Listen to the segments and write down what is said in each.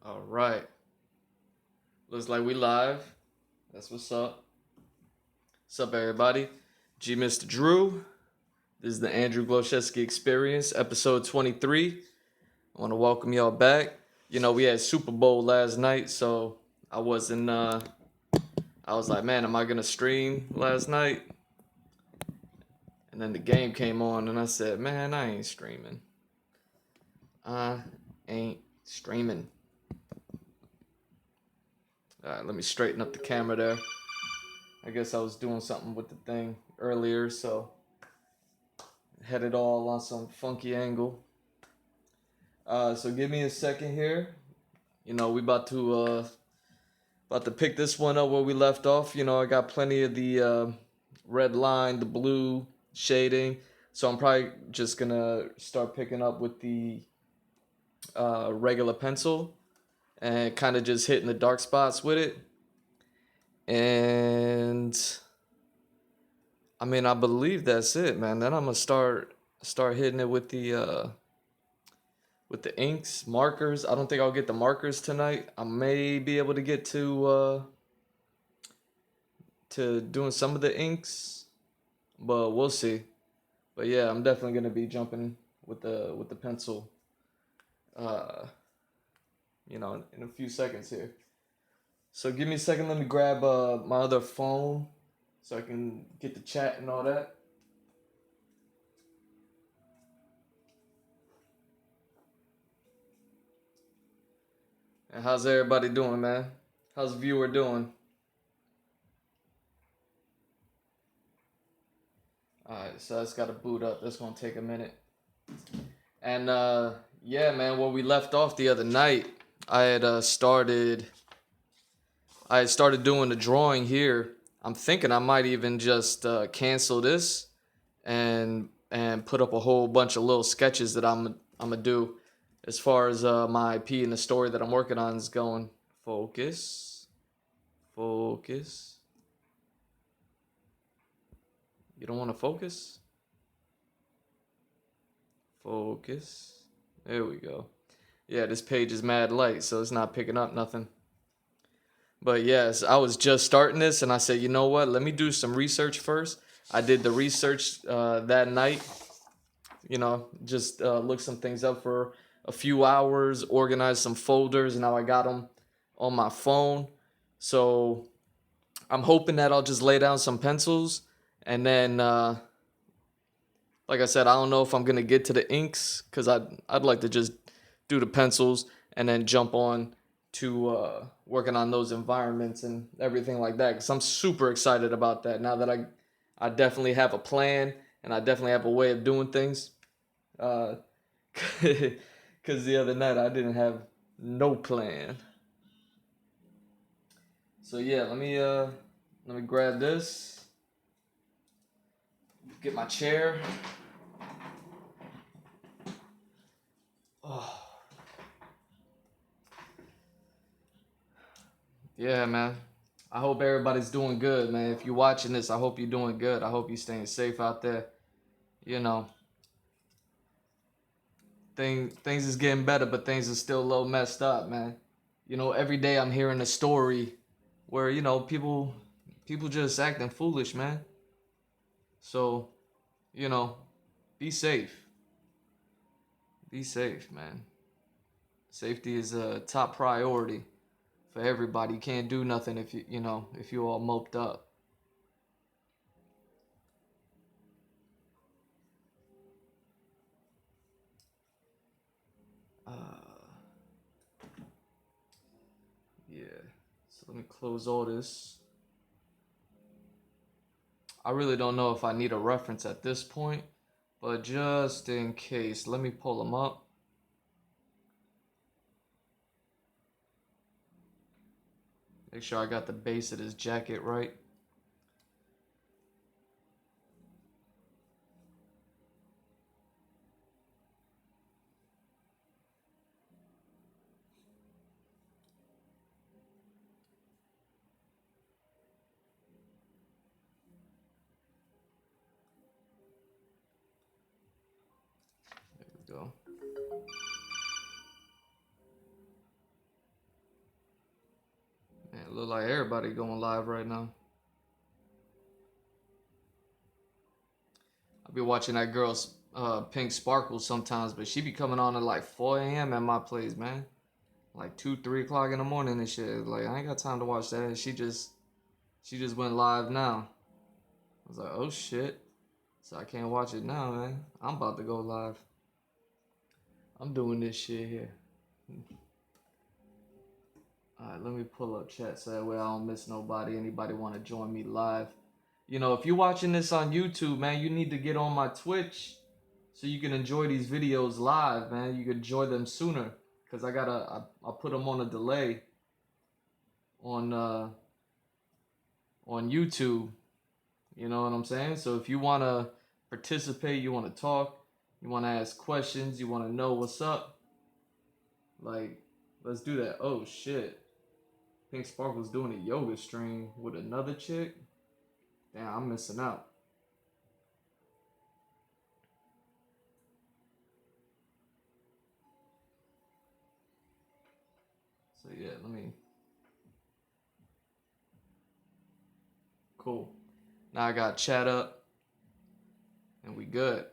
All right. Looks like we live. That's what's up. What's up, everybody? GMrDrew. This is the Andrew Glowcheski Experience, episode 23. I want to welcome y'all back. You know, we had Super Bowl last night, so I wasn't, I was like, man, am I going to stream last night? And then the game came on, and I said, man, I ain't streaming. I ain't streaming. All right, let me straighten up the camera there. I guess I was doing something with the thing earlier, so had it all on some funky angle. So give me a second here. You know, we about to pick this one up where we left off. You know, I got plenty of the red line, the blue shading, so I'm probably just gonna start picking up with the regular pencil and kind of just hitting the dark spots with it. And I mean, I believe that's it, man. Then I'm gonna start hitting it with the inks, markers. I don't think I'll get the markers tonight. I may be able to get to doing some of the inks, but we'll see. But yeah, I'm definitely gonna be jumping with the pencil. Uh, you know, in a few seconds here. So give me a second. Let me grab my other phone so I can get the chat and all that. And how's everybody doing, man? How's the viewer doing? Alright, so that's gotta boot up. That's gonna take a minute. And yeah, man, where we left off the other night, I had started doing the drawing here. I'm thinking I might even just cancel this and put up a whole bunch of little sketches that I'm gonna do as far as my IP and the story that I'm working on is going. Focus, focus. You don't want to focus? Focus. There we go. Yeah, this page is mad light, so it's not picking up nothing. But yes, I was just starting this, and I said, you know what? Let me do some research first. I did the research that night. You know, just looked some things up for a few hours, organized some folders, and now I got them on my phone. So I'm hoping that I'll just lay down some pencils, and then, like I said, I don't know if I'm gonna get to the inks because I'd like to just do the pencils and then jump on to working on those environments and everything like that. Because I'm super excited about that now that I definitely have a plan and I definitely have a way of doing things. Because the other night I didn't have no plan. So yeah, let me grab this, get my chair. Oh. Yeah, man. I hope everybody's doing good, man. If you're watching this, I hope you're doing good. I hope you're staying safe out there. You know, things is getting better, but things are still a little messed up, man. You know, every day I'm hearing a story where, you know, people just acting foolish, man. So, you know, be safe. Be safe, man. Safety is a top priority for everybody. You can't do nothing if you know, if you all moped up. Uh, yeah. So let me close all this. I really don't know if I need a reference at this point, but just in case, let me pull them up. Make sure I got the base of this jacket right. There we go. everybody going live right now. I be watching that girl's Pink Sparkle sometimes, but she be coming on at like 4 a.m. at my place, man. Like 2, 3 o'clock in the morning and shit. Like I ain't got time to watch that. And she just went live now. I was like, oh shit. So I can't watch it now, man. I'm about to go live. I'm doing this shit here. Alright, let me pull up chat so that way I don't miss nobody. Anybody want to join me live? You know, if you're watching this on YouTube, man, you need to get on my Twitch so you can enjoy these videos live, man. You can enjoy them sooner. Because I put them on a delay on YouTube. You know what I'm saying? So if you want to participate, you want to talk, you want to ask questions, you want to know what's up, like, let's do that. Oh, shit. Pink Sparkle's doing a yoga stream with another chick. Damn, I'm missing out. So, yeah, let me... Cool. Now I got chat up. And we good.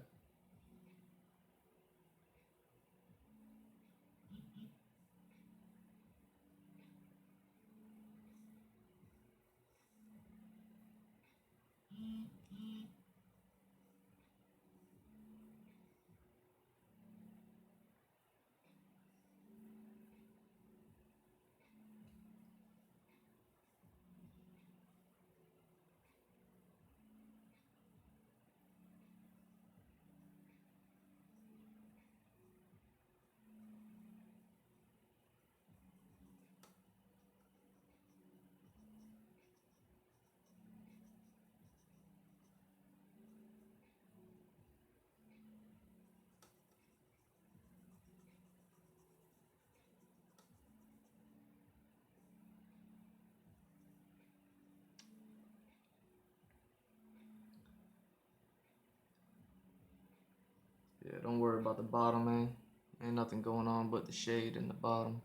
Yeah, don't worry about the bottom, man. Ain't nothing going on but the shade in the bottom.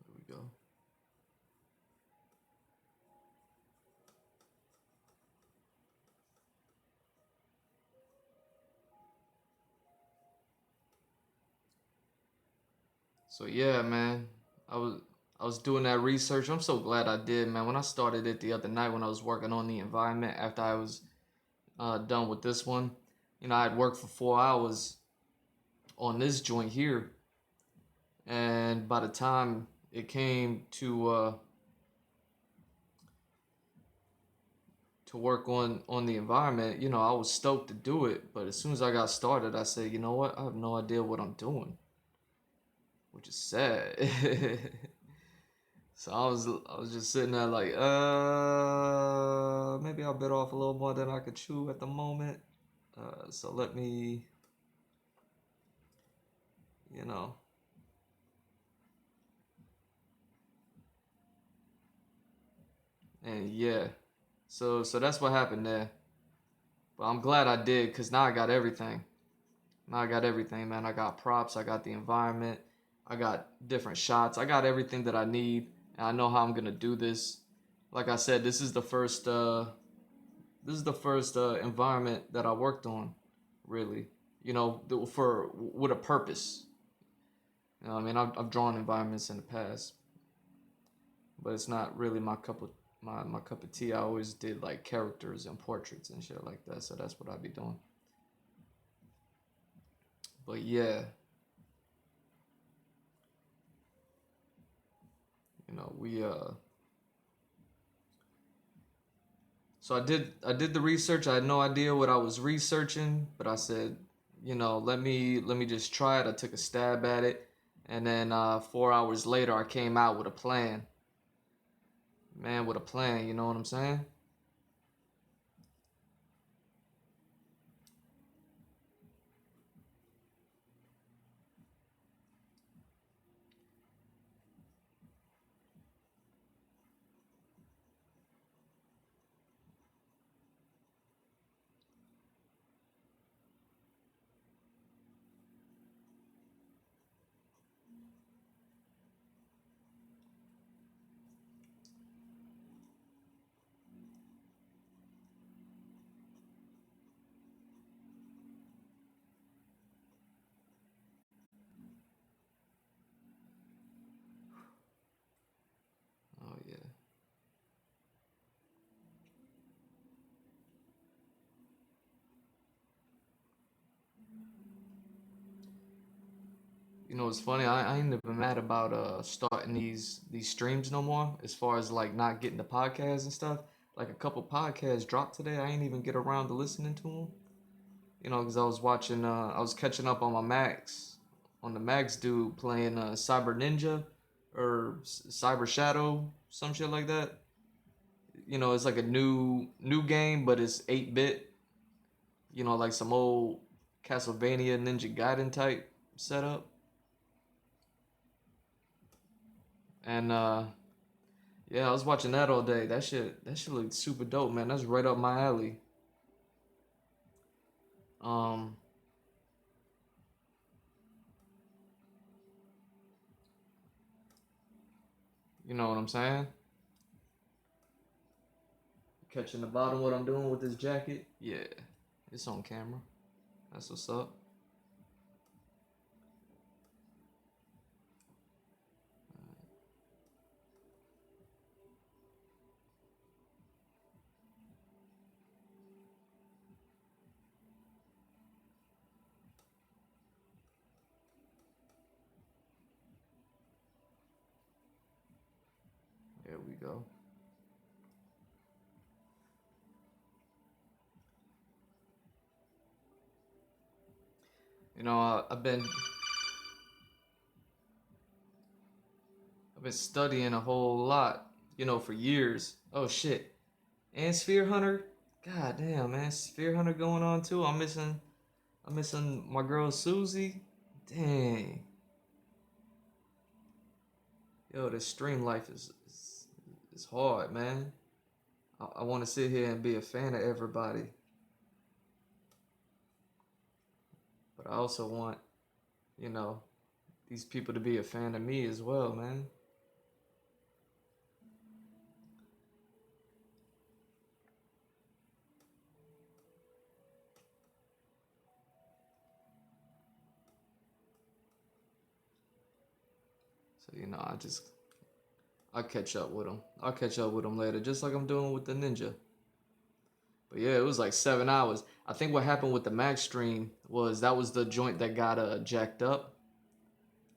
There we go. So yeah, man, I was doing that research. I'm so glad I did, man. When I started it the other night, when I was working on the environment after I was done with this one, you know, I'd worked for 4 hours on this joint here, and by the time it came to work on the environment, you know, I was stoked to do it. But as soon as I got started, I said, you know what? I have no idea what I'm doing, which is sad. So I was just sitting there like, maybe I bit off a little more than I could chew at the moment. So let me, you know, and yeah. So that's what happened there. But I'm glad I did, because now I got everything. Now I got everything, man. I got props, I got the environment, I got different shots, I got everything that I need, and I know how I'm gonna do this. Like I said, this is the first environment that I worked on, really. You know, for with a purpose. You know, I mean, I've drawn environments in the past, but it's not really my cup of tea. I always did like characters and portraits and shit like that, so that's what I'd be doing. But yeah, you know, so I did the research. I had no idea what I was researching, but I said, you know, let me just try it. I took a stab at it, and then 4 hours later, I came out with a plan. Man, with a plan, you know what I'm saying? You know, it's funny. I ain't even mad about starting these streams no more. As far as like not getting the podcasts and stuff. Like a couple podcasts dropped today. I ain't even get around to listening to them. You know, because I was watching. I was catching up on my Max, on the Max dude playing Cyber Ninja, or Cyber Shadow, some shit like that. You know, it's like a new game, but it's 8-bit. You know, like some old Castlevania Ninja Gaiden type setup. And yeah, I was watching that all day. That shit looked super dope, man. That's right up my alley. Um, you know what I'm saying? Catching the bottom what I'm doing with this jacket? Yeah, it's on camera. That's what's up. There we go. You know, I've been studying a whole lot. You know, for years. Oh shit. And Sphere Hunter. God damn, man. Sphere Hunter going on too. I'm missing my girl Susie. Dang. Yo, the stream life is hard, man. I want to sit here and be a fan of everybody, but I also want, you know, these people to be a fan of me as well, man. So you know, I'll catch up with them. I'll catch up with them later, just like I'm doing with the ninja. But yeah, it was like 7 hours. I think what happened with the Max stream was that was the joint that got jacked up.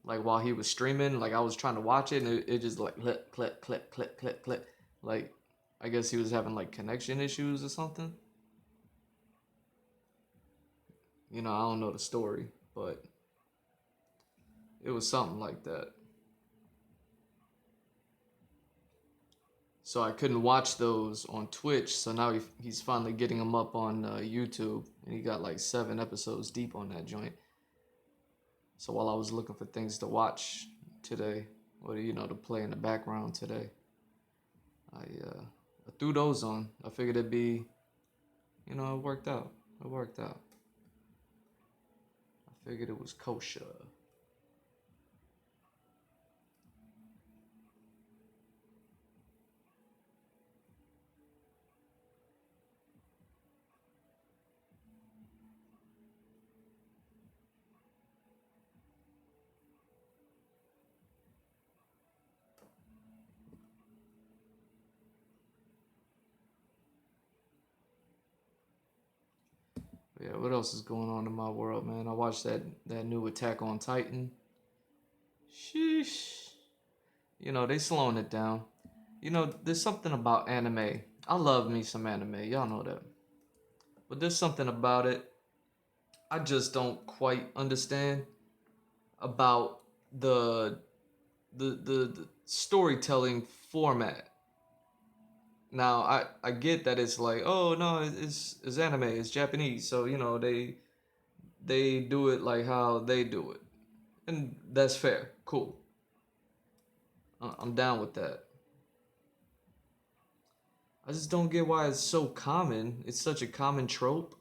Like while he was streaming, like I was trying to watch it, and it just like click, click, click, click, click, click. Like I guess he was having like connection issues or something. You know, I don't know the story, but it was something like that. So I couldn't watch those on Twitch. So now he's finally getting them up on YouTube, and he got like 7 episodes deep on that joint. So while I was looking for things to watch today, or you know, to play in the background today, I threw those on. I figured it'd be, you know, it worked out. It worked out. I figured it was kosher. But yeah, what else is going on in my world, man? I watched that new Attack on Titan. Sheesh. You know, they slowing it down. You know, there's something about anime. I love me some anime. Y'all know that. But there's something about it I just don't quite understand about the the storytelling format. Now, I get that it's like, oh no, it's anime, it's Japanese, so you know they do it like how they do it, and that's fair, cool. I'm down with that. I just don't get why it's so common. It's such a common trope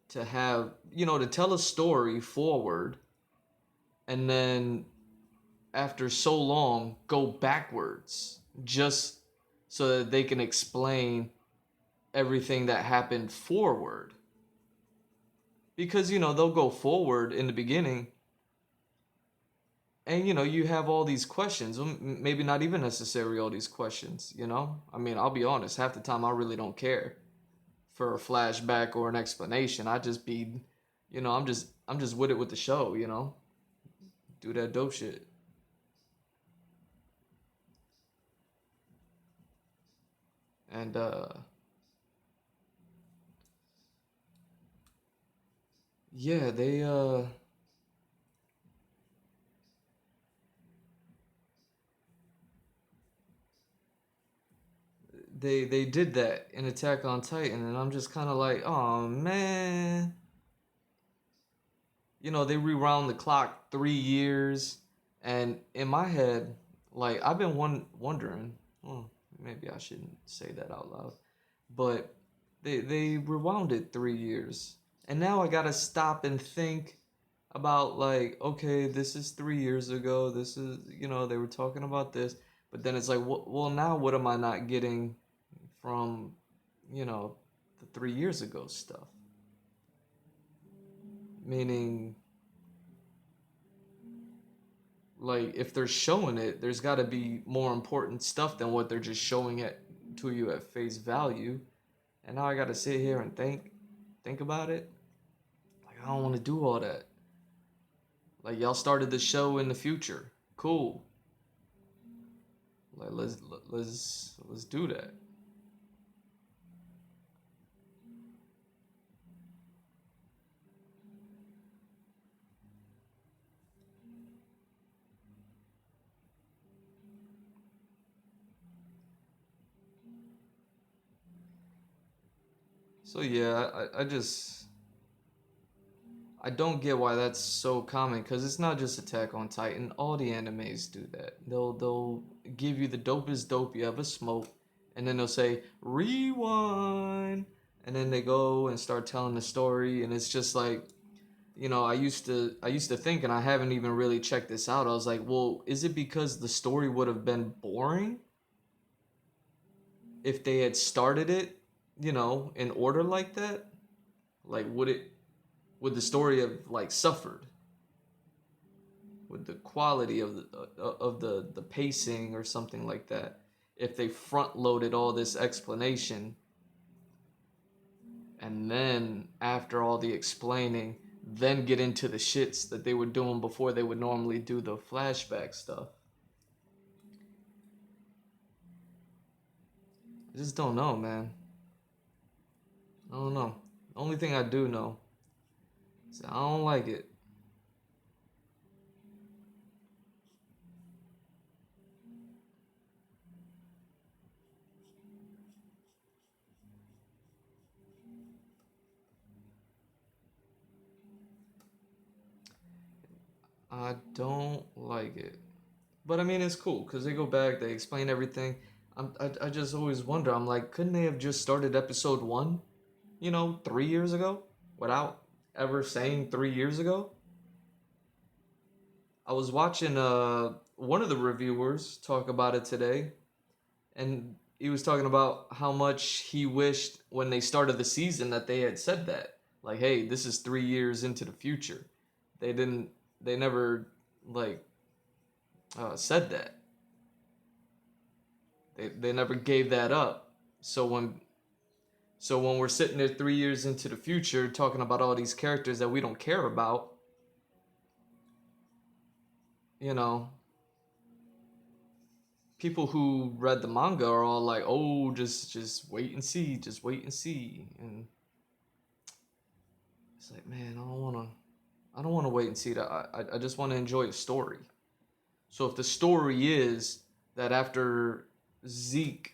to have, you know, to tell a story forward and then after so long go backwards just so that they can explain everything that happened forward. Because, you know, they'll go forward in the beginning and, you know, you have all these questions. Maybe not even necessary, all these questions, you know? I mean, I'll be honest, half the time I really don't care for a flashback or an explanation. I just be, you know, I'm just with it with the show, you know? do that dope shit. And yeah, they did that in Attack on Titan, and I'm just kind of like, oh man, they rewound the clock 3 years, and in my head, like I've been wondering, well, maybe I shouldn't say that out loud, but they rewound it 3 years, and now I gotta stop and think about like, okay, this is 3 years ago. This is they were talking about this, but then it's like, well, now what am I not getting from the 3 years ago stuff? Meaning, like, if they're showing it, there's got to be more important stuff than what they're just showing it to you at face value. And now I got to sit here and think about it. Like, I don't want to do all that. Like, y'all started the show in the future. Cool. Like, let's do that. So yeah, I don't get why that's so common, because it's not just Attack on Titan. All the animes do that. They'll give you the dopest dope you ever smoked, and then they'll say rewind, and then they go and start telling the story, and it's just like, I used to think, and I haven't even really checked this out. I was like, well, is it because the story would have been boring if they had started it, in order like that? Like, would the story have like suffered? With the quality of the pacing or something like that, if they front loaded all this explanation, and then after all the explaining, then get into the shits that they were doing before they would normally do the flashback stuff? I just don't know, man. I don't know. The only thing I do know is I don't like it. I don't like it. But I mean, it's cool because they go back, they explain everything. I just always wonder, I'm like, couldn't they have just started episode one, 3 years ago, without ever saying 3 years ago? I was watching one of the reviewers talk about it today, and he was talking about how much he wished when they started the season that they had said that. Like, hey, this is 3 years into the future. They didn't, they never, like, said that. They never gave that up. So when we're sitting there 3 years into the future talking about all these characters that we don't care about, you know, people who read the manga are all like, "Oh, just wait and see, just wait and see." And it's like, man, I don't want to wait and see that. I just want to enjoy a story. So if the story is that after Zeke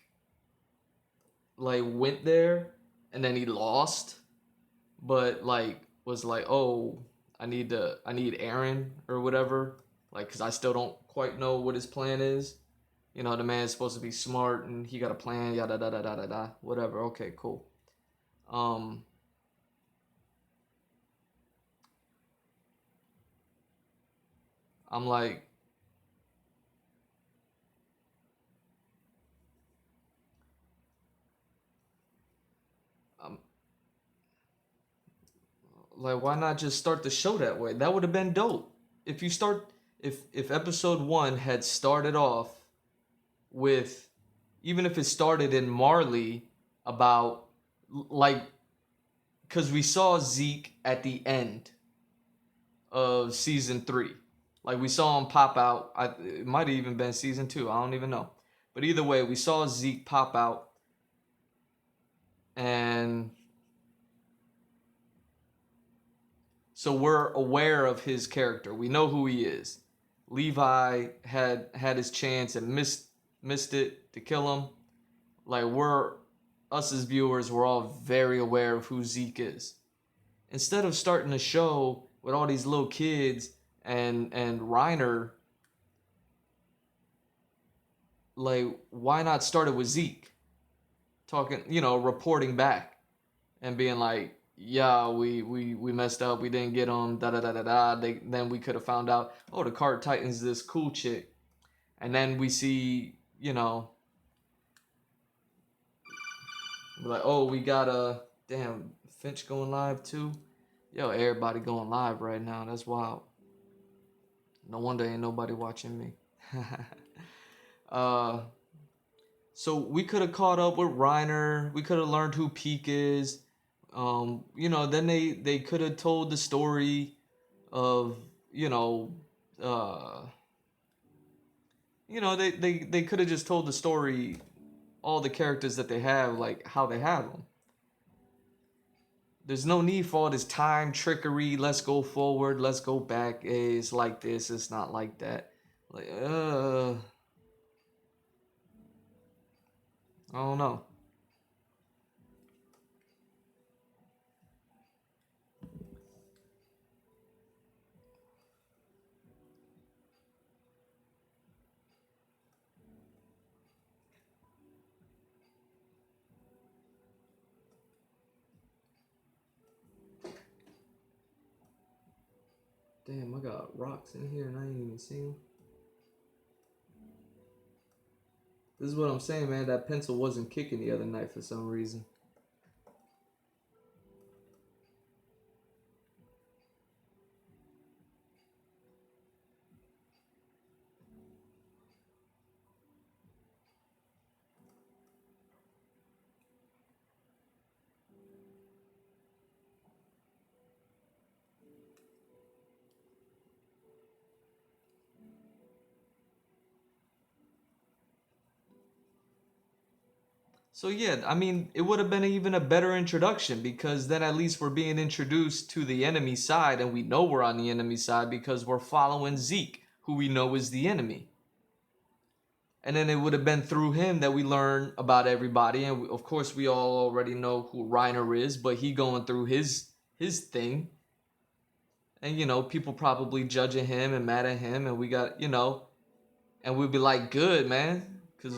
like went there and then he lost, but like was like, "Oh, I need Aaron or whatever," like cuz I still don't quite know what his plan is. The man's supposed to be smart and he got a plan, yada da da da da da, whatever. Okay, cool. Um I'm like, um why not just start the show that way? That would have been dope. If you start if episode 1 had started off with, even if it started in Marley, about like, because we saw Zeke at the end of season 3. Like we saw him pop out. It might have even been season 2. I don't even know. But either way, we saw Zeke pop out, and so we're aware of his character. We know who he is. Levi had his chance and missed it to kill him. Like us as viewers, we're all very aware of who Zeke is. Instead of starting a show with all these little kids and Reiner, like why not start it with Zeke talking, reporting back and being like, yeah, we messed up, we didn't get him, da da da da da. Then we could have found out, oh, the Card Titan's this cool chick, and then we see, like, oh, we got a damn Finch going live too. Yo, everybody going live right now. That's wild. No wonder ain't nobody watching me. uh, so we could have caught up with Reiner. We could have learned who Peak is. Then they could have told the story of, uh, they could have just told the story, all the characters that they have, like how they have them. There's no need for all this time trickery. Let's go forward. Let's go back. Hey, it's like this. It's not like that. Like, I don't know. Damn, I got rocks in here and I ain't even seen them. This is what I'm saying, man. That pencil wasn't kicking the other night for some reason. So yeah, I mean, it would have been even a better introduction because then at least we're being introduced to the enemy side and we know we're on the enemy side because we're following Zeke, who we know is the enemy. And then it would have been through him that we learn about everybody. And of course, we all already know who Reiner is, but he going through his thing. And people probably judging him and mad at him, and we got and we'd be like, good man, because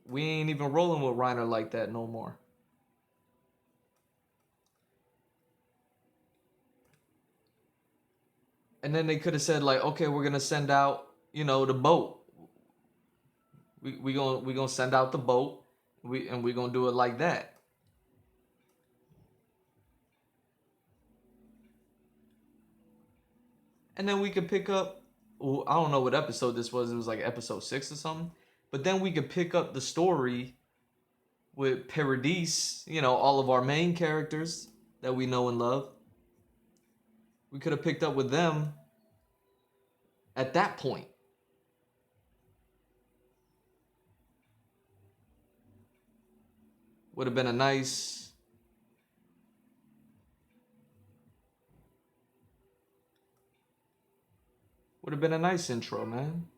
we ain't even rolling with Reiner like that no more. And then they could have said like, okay, we're gonna send out, the boat. We gonna send out the boat. We gonna do it like that. And then we could pick up. Well, I don't know what episode this was. It was like episode 6 or something. But then we could pick up the story with Paradis. All of our main characters that we know and love. We could have picked up with them at that point. Would have been a nice. Would have been a nice intro, man.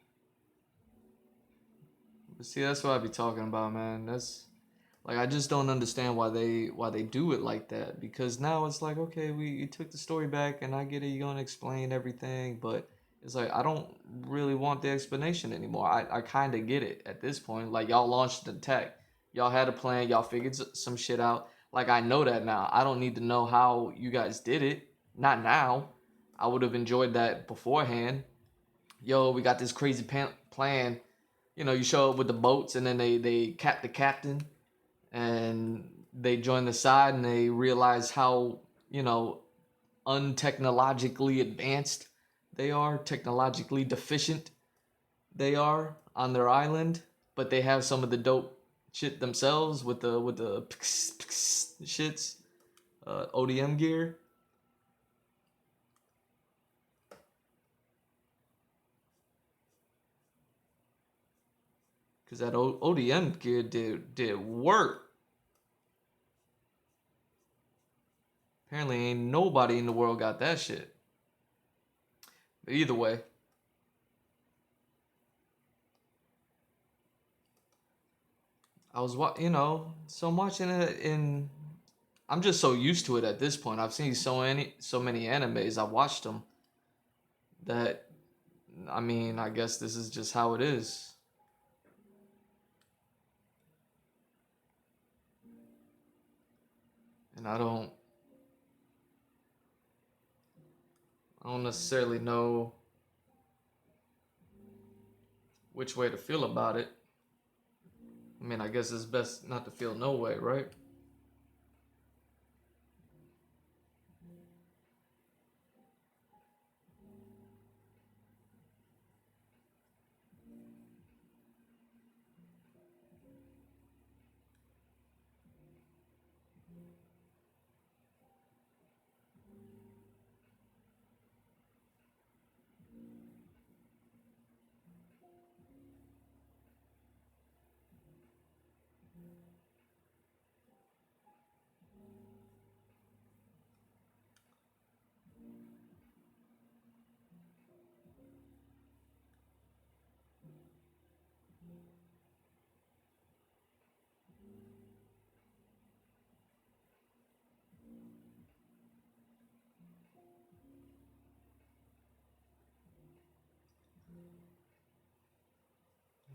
But see, that's what I be talking about, man. That's like I just don't understand why they do it like that. Because now it's like, okay, you took the story back, and I get it. You're gonna explain everything, but it's like I don't really want the explanation anymore. I kind of get it at this point. Like y'all launched the tech, y'all had a plan, y'all figured some shit out. Like I know that now. I don't need to know how you guys did it. Not now. I would have enjoyed that beforehand. Yo, we got this crazy plan. You show up with the boats, and then they cap the captain, and they join the side, and they realize how untechnologically advanced they are, technologically deficient they are on their island, but they have some of the dope shit themselves with the shits, ODM gear. Cause that ODM gear did work. Apparently ain't nobody in the world got that shit. But either way. So I'm watching it and I'm just so used to it at this point. I've seen so many animes. I've watched them that I mean, I guess this is just how it is. And I don't necessarily know which way to feel about it. I mean, I guess it's best not to feel no way, right?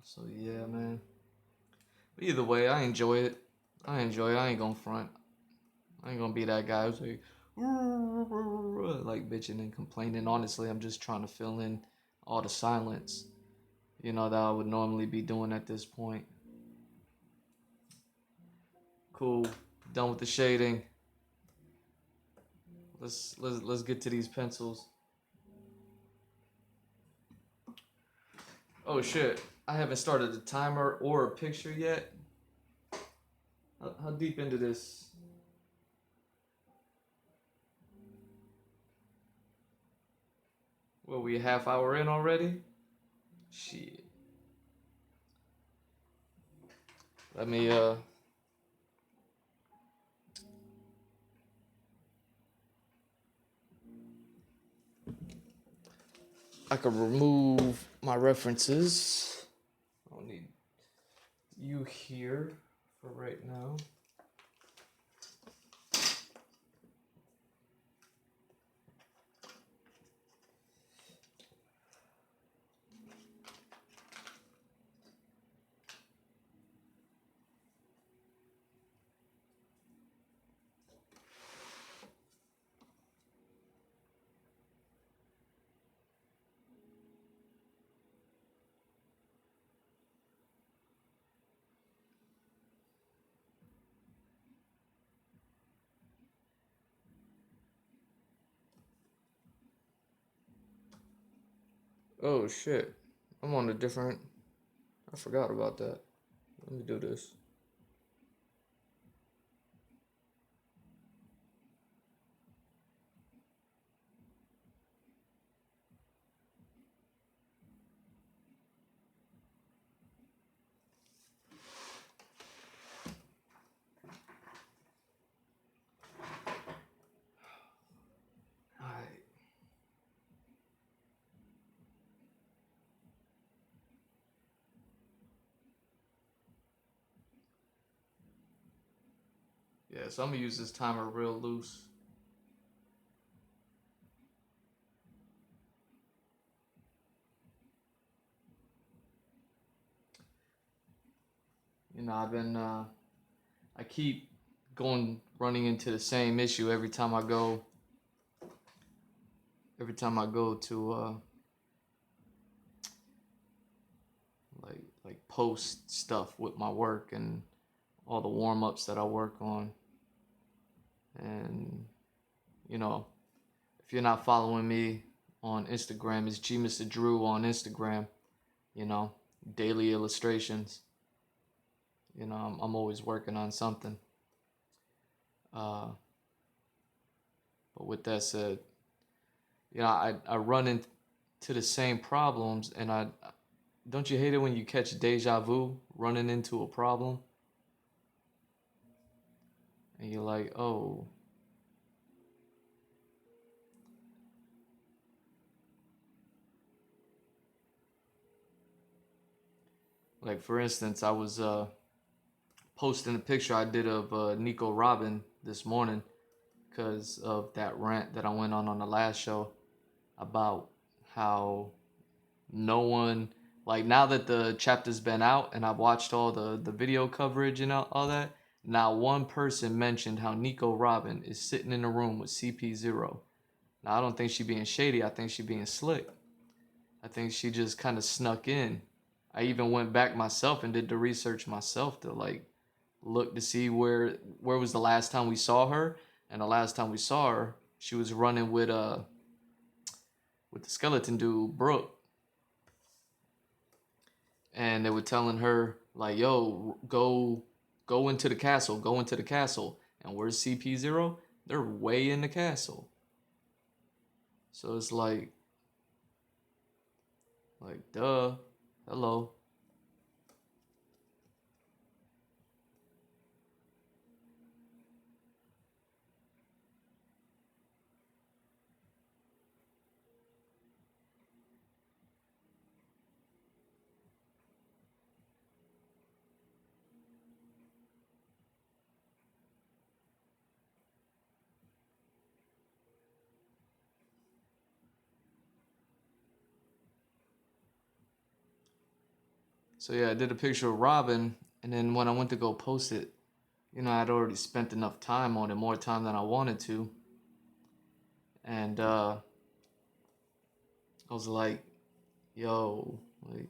So yeah, man. But either way, I enjoy it. I enjoy it. I ain't gonna front. I ain't gonna be that guy who's like bitching and complaining. Honestly, I'm just trying to fill in all the silence, that I would normally be doing at this point. Cool. Done with the shading. Let's get to these pencils. Oh shit. I haven't started a timer or a picture yet. How deep into this? Well, we a half hour in already? Shit. Let me I can remove my references. I don't need you here for right now. Oh shit. I'm on a different. I forgot about that. Let me do this. Alright. Yeah, so I'm gonna use this timer real loose. I keep running into the same issue every time I go to like post stuff with my work and all the warm-ups that I work on. And you know, if you're not following me on Instagram, it's GMrDrew on Instagram, you know, daily illustrations. I'm always working on something. Uh, but with that said, I run into the same problems, and don't you hate it when you catch deja vu running into a problem and you're like, oh, like for instance, I was posting a picture I did of Nico Robin this morning because of that rant that I went on the last show about how no one, like now that the chapter's been out and I've watched all the video coverage and all that, not one person mentioned how Nico Robin is sitting in a room with CP0. Now I don't think she being shady, I think she being slick. I think she just kind of snuck in. I even went back myself and did the research myself to like look to see where was the last time we saw her, and the last time we saw her, she was running with the skeleton dude Brooke, and they were telling her like, "Yo, go into the castle, go into the castle." And where's CP0? They're way in the castle. So it's like duh, hello. So yeah, I did a picture of Robin, and then when I went to go post it, I'd already spent enough time on it, more time than I wanted to, and I was like, yo, like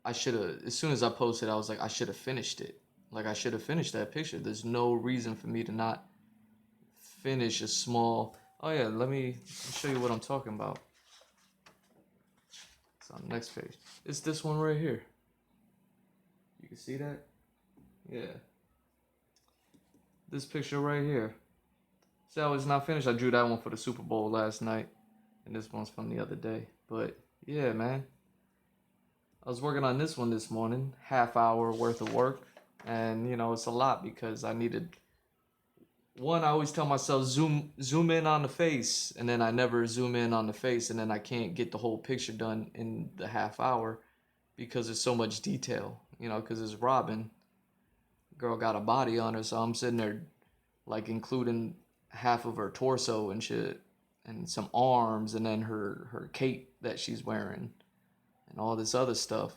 I should have. As soon as I posted, I was like, I should have finished it. Like I should have finished that picture. There's no reason for me to not finish a small. Oh yeah, let me show you what I'm talking about. It's on the next page. It's this one right here. You can see that? Yeah. This picture right here. See how it's not finished? I drew that one for the Super Bowl last night. And this one's from the other day. But yeah, man. I was working on this one this morning. Half hour worth of work. And it's a lot because I needed one. I always tell myself zoom in on the face, and then I never zoom in on the face, and then I can't get the whole picture done in the half hour because there's so much detail, because it's Robin. Girl got a body on her, so I'm sitting there like including half of her torso and shit, and some arms, and then her cape that she's wearing, and all this other stuff.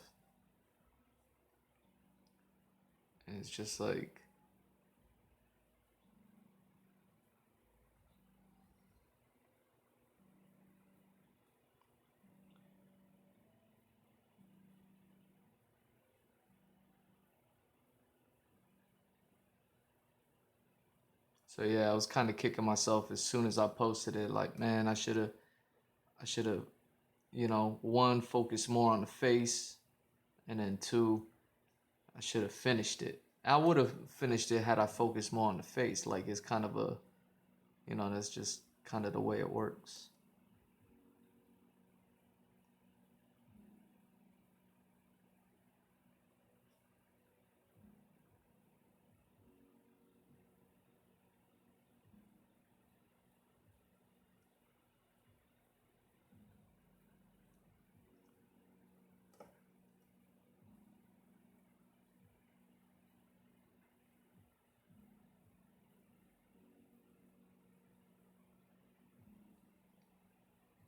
And it's just like, so yeah, I was kind of kicking myself as soon as I posted it. Like, man, I should have, one, focused more on the face, and then two, I should have finished it. I would have finished it had I focused more on the face. Like, it's kind of a, that's just kind of the way it works.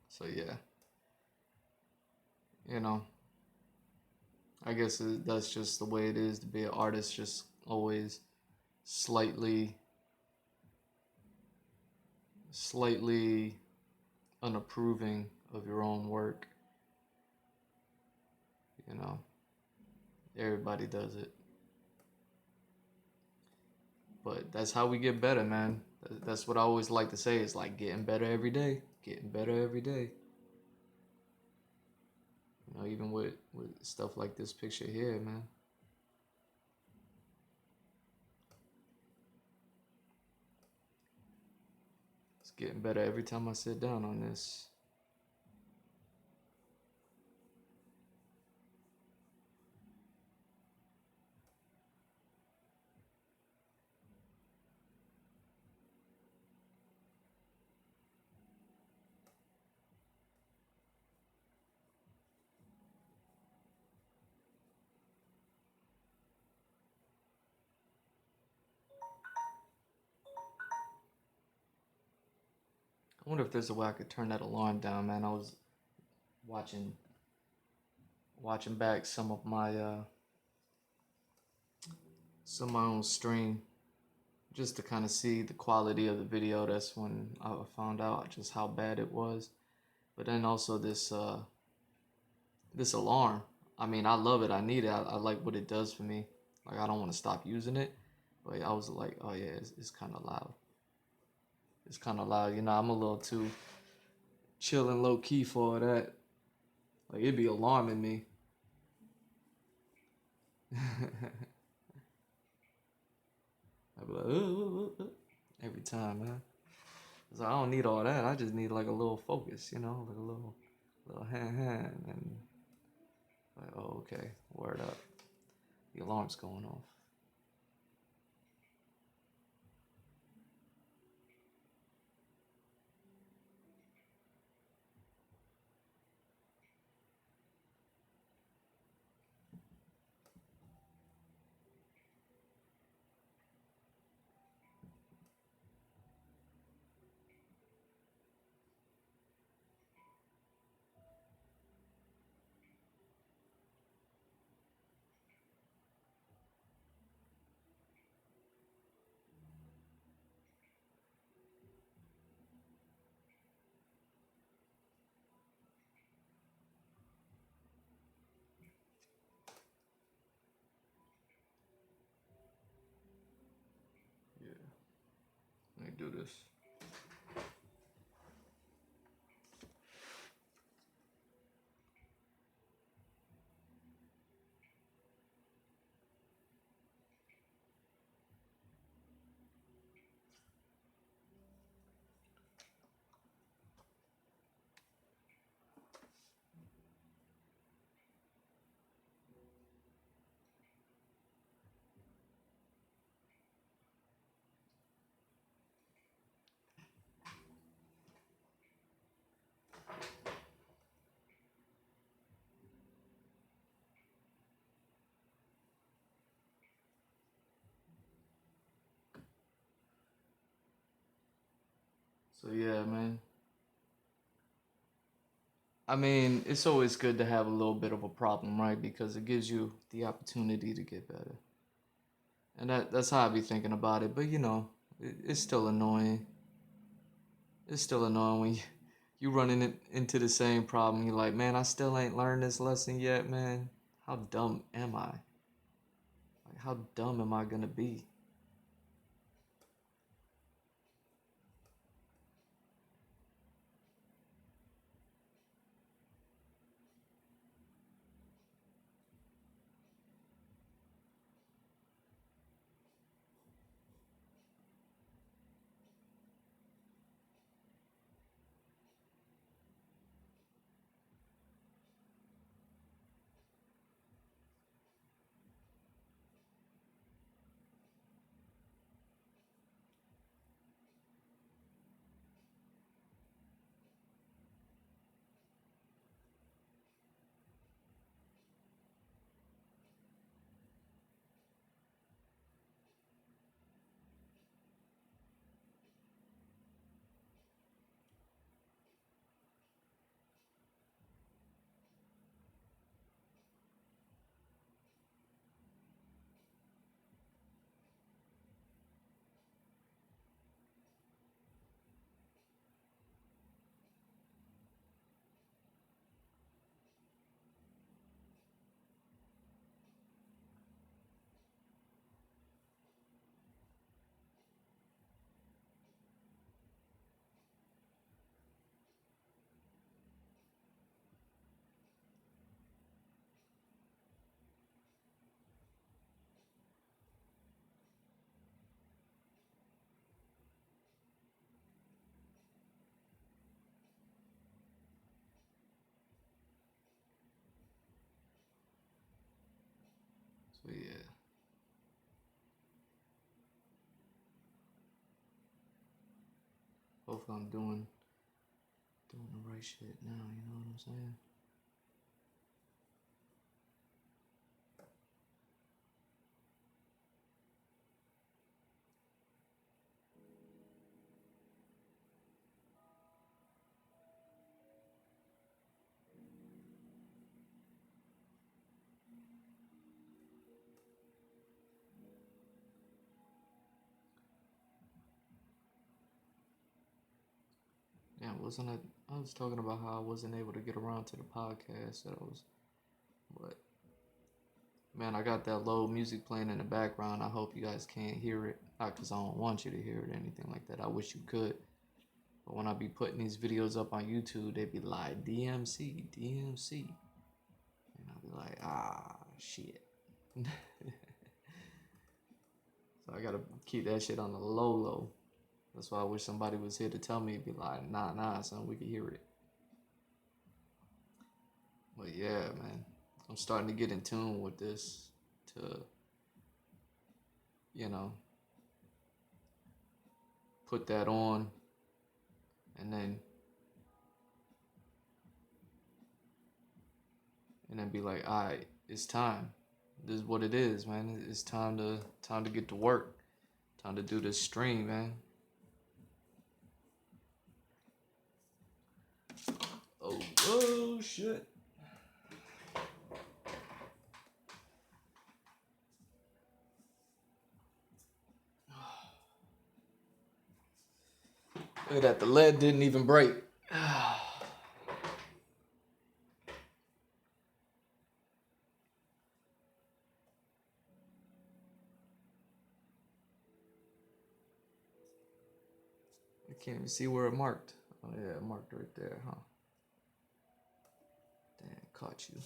So yeah, you know, I guess that's just the way it is to be an artist. Just always slightly, slightly unapproving of your own work. You know, everybody does it, but that's how we get better, man. That's what I always like to say. Is like getting better every day, getting better every day. Even with stuff like this picture here, man. It's getting better every time I sit down on this. I wonder if there's a way I could turn that alarm down, man. I was watching back some of my own stream just to kind of see the quality of the video. That's when I found out just how bad it was. But then also this alarm. I mean, I love it. I need it. I like what it does for me. Like, I don't want to stop using it. But I was like, oh yeah, it's kind of loud. It's kind of loud. You know, I'm a little too chill and low key for that. Like, it'd be alarming me. I'd be like, every time, man. So I don't need all that. I just need like a little focus, you know, like a little hand, and like, oh, okay, word up. The alarm's going off. Yeah, let me do this. So yeah, man. I mean, it's always good to have a little bit of a problem, right? Because it gives you the opportunity to get better. And that's how I be thinking about it. But you know, it's still annoying. It's still annoying when you running into the same problem. You're like, man, I still ain't learned this lesson yet, man. How dumb am I? Like, how dumb am I gonna be? So yeah. Hopefully I'm doing the right shit now, you know what I'm saying? wasn't I was talking about how I wasn't able to get around to the podcast but man, I got that low music playing in the background. I hope you guys can't hear it. Not because I don't want you to hear it or anything like that. I wish you could. But when I be putting these videos up on YouTube, they be like, DMC, DMC. And I'll be like, shit. So I gotta keep that shit on the low low. That's why I wish somebody was here to tell me, be like, nah, son, we can hear it. But yeah, man, I'm starting to get in tune with this to, you know, put that on and then be like, all right, it's time. This is what it is, man. It's time to get to work. Time to do this stream, man. Oh shit. Look at that, the lead didn't even break. I can't even see where it marked. Oh yeah, it marked right there, huh? Damn, caught you.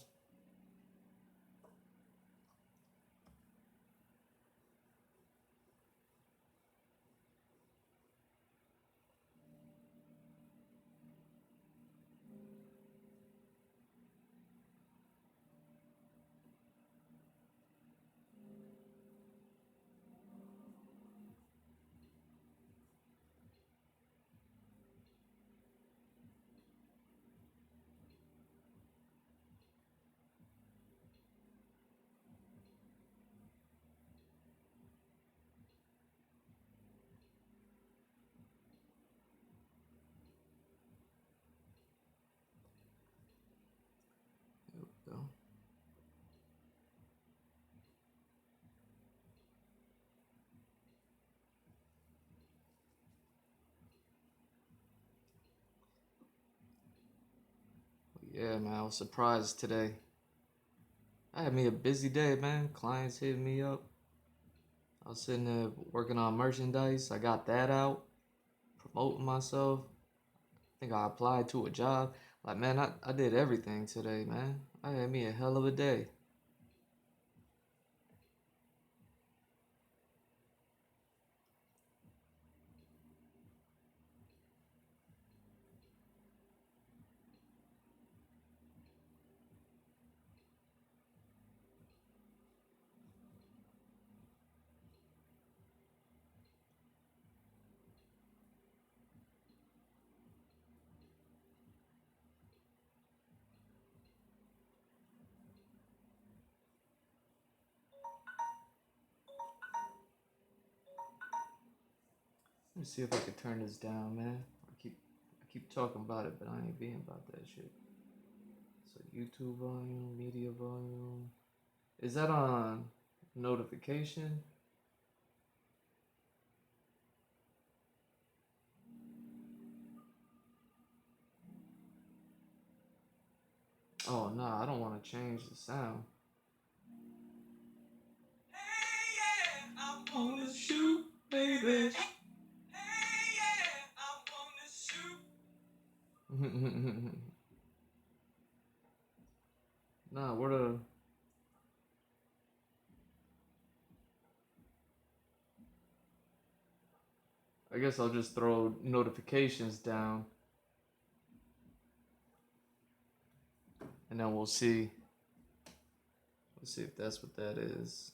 There we go. Yeah, man, I was surprised today. I had me a busy day, man. Clients hitting me up. I was sitting there working on merchandise. I got that out, promoting myself. I think I applied to a job. Like, man, I did everything today, man. I had me a hell of a day. Let me see if I can turn this down, man. I keep talking about it, but I ain't being about that shit. So YouTube volume, media volume. Is that on notification? Oh no, I don't want to change the sound. Hey yeah, I wanna shoot, baby. Hey yeah, I wanna shoot. Nah, where the? I guess I'll just throw notifications down, and then we'll see. Let's see if that's what that is.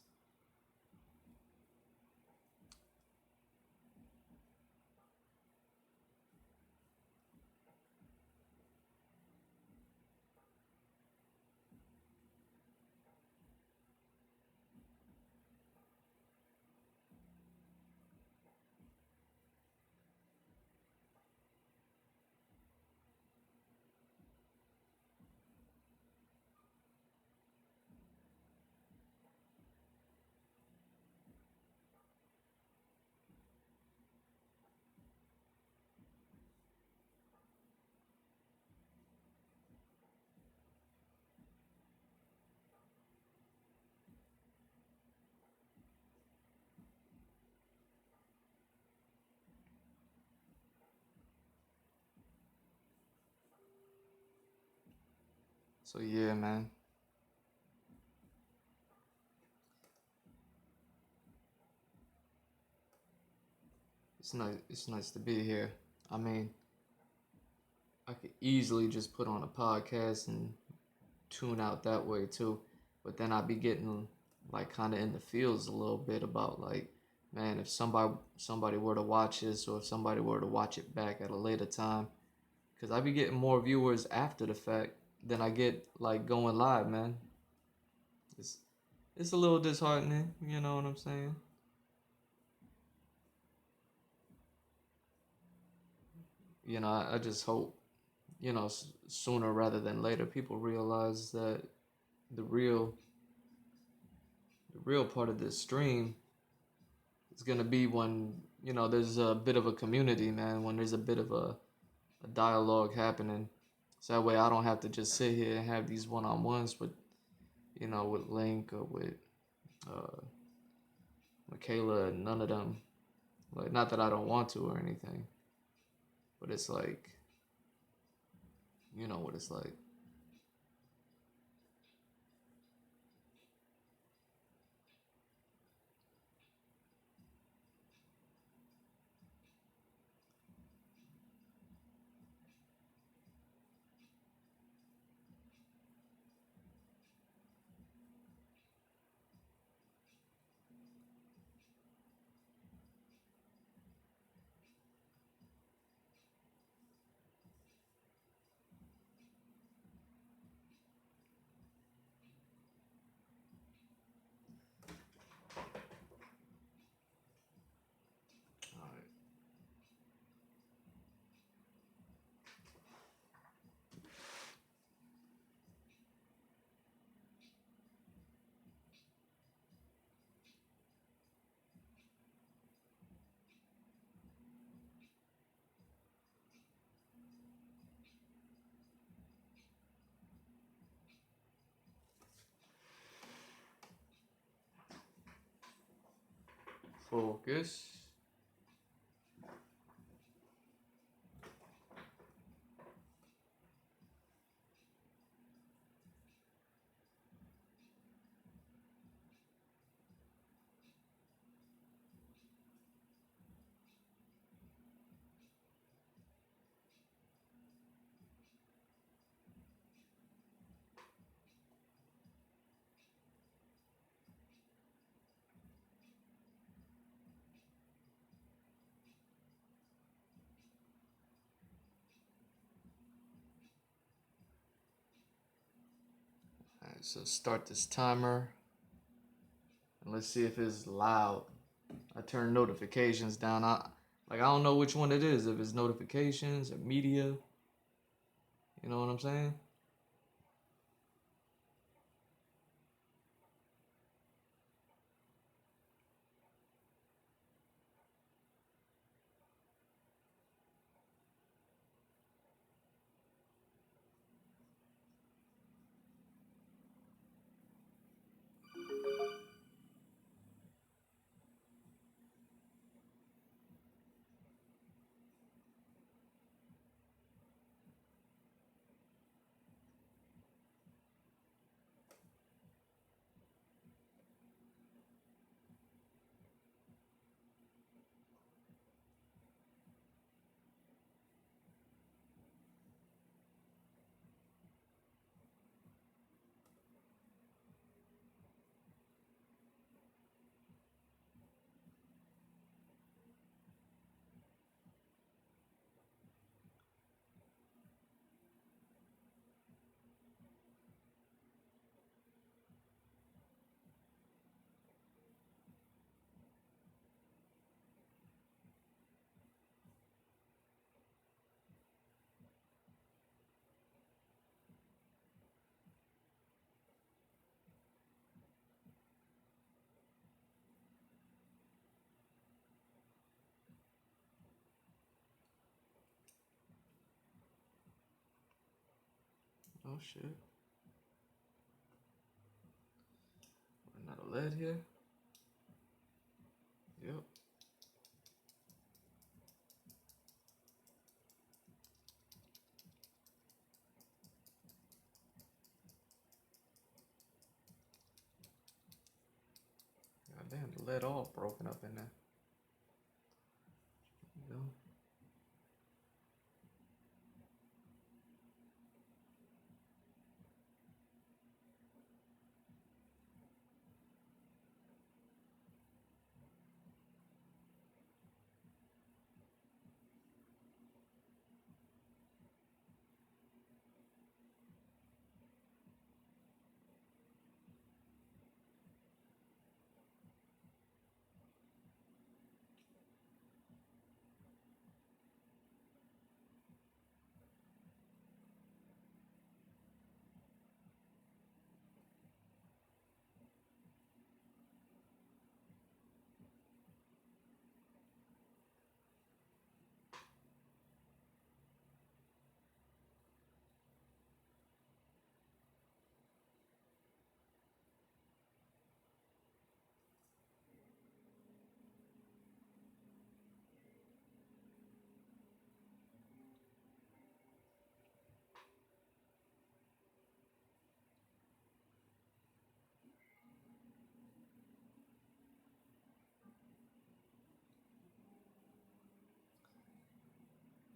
So yeah, man. It's nice. It's nice to be here. I mean, I could easily just put on a podcast and tune out that way too. But then I'd be getting like kind of in the fields a little bit about like, man, if somebody were to watch this or if somebody were to watch it back at a later time, because I'd be getting more viewers after the fact than I get like going live, man. It's it's a little disheartening, you know what I'm saying? I just hope sooner rather than later people realize that the real the real part of this stream is gonna be when there's a bit of a community, man. When there's a bit of a dialogue happening, so that way I don't have to just sit here and have these one-on-ones with with Link or with uh, Michaela and none of them. Like, not that I don't want to or anything, but it's like, you know what it's like. All right. Focus. All right, so start this timer and let's see if it's loud. I turn notifications down. I don't know which one it is. If it's notifications or media, you know what I'm saying? Oh shit. Another lead here. Yep. damn, the lid all broken up in there. There you go.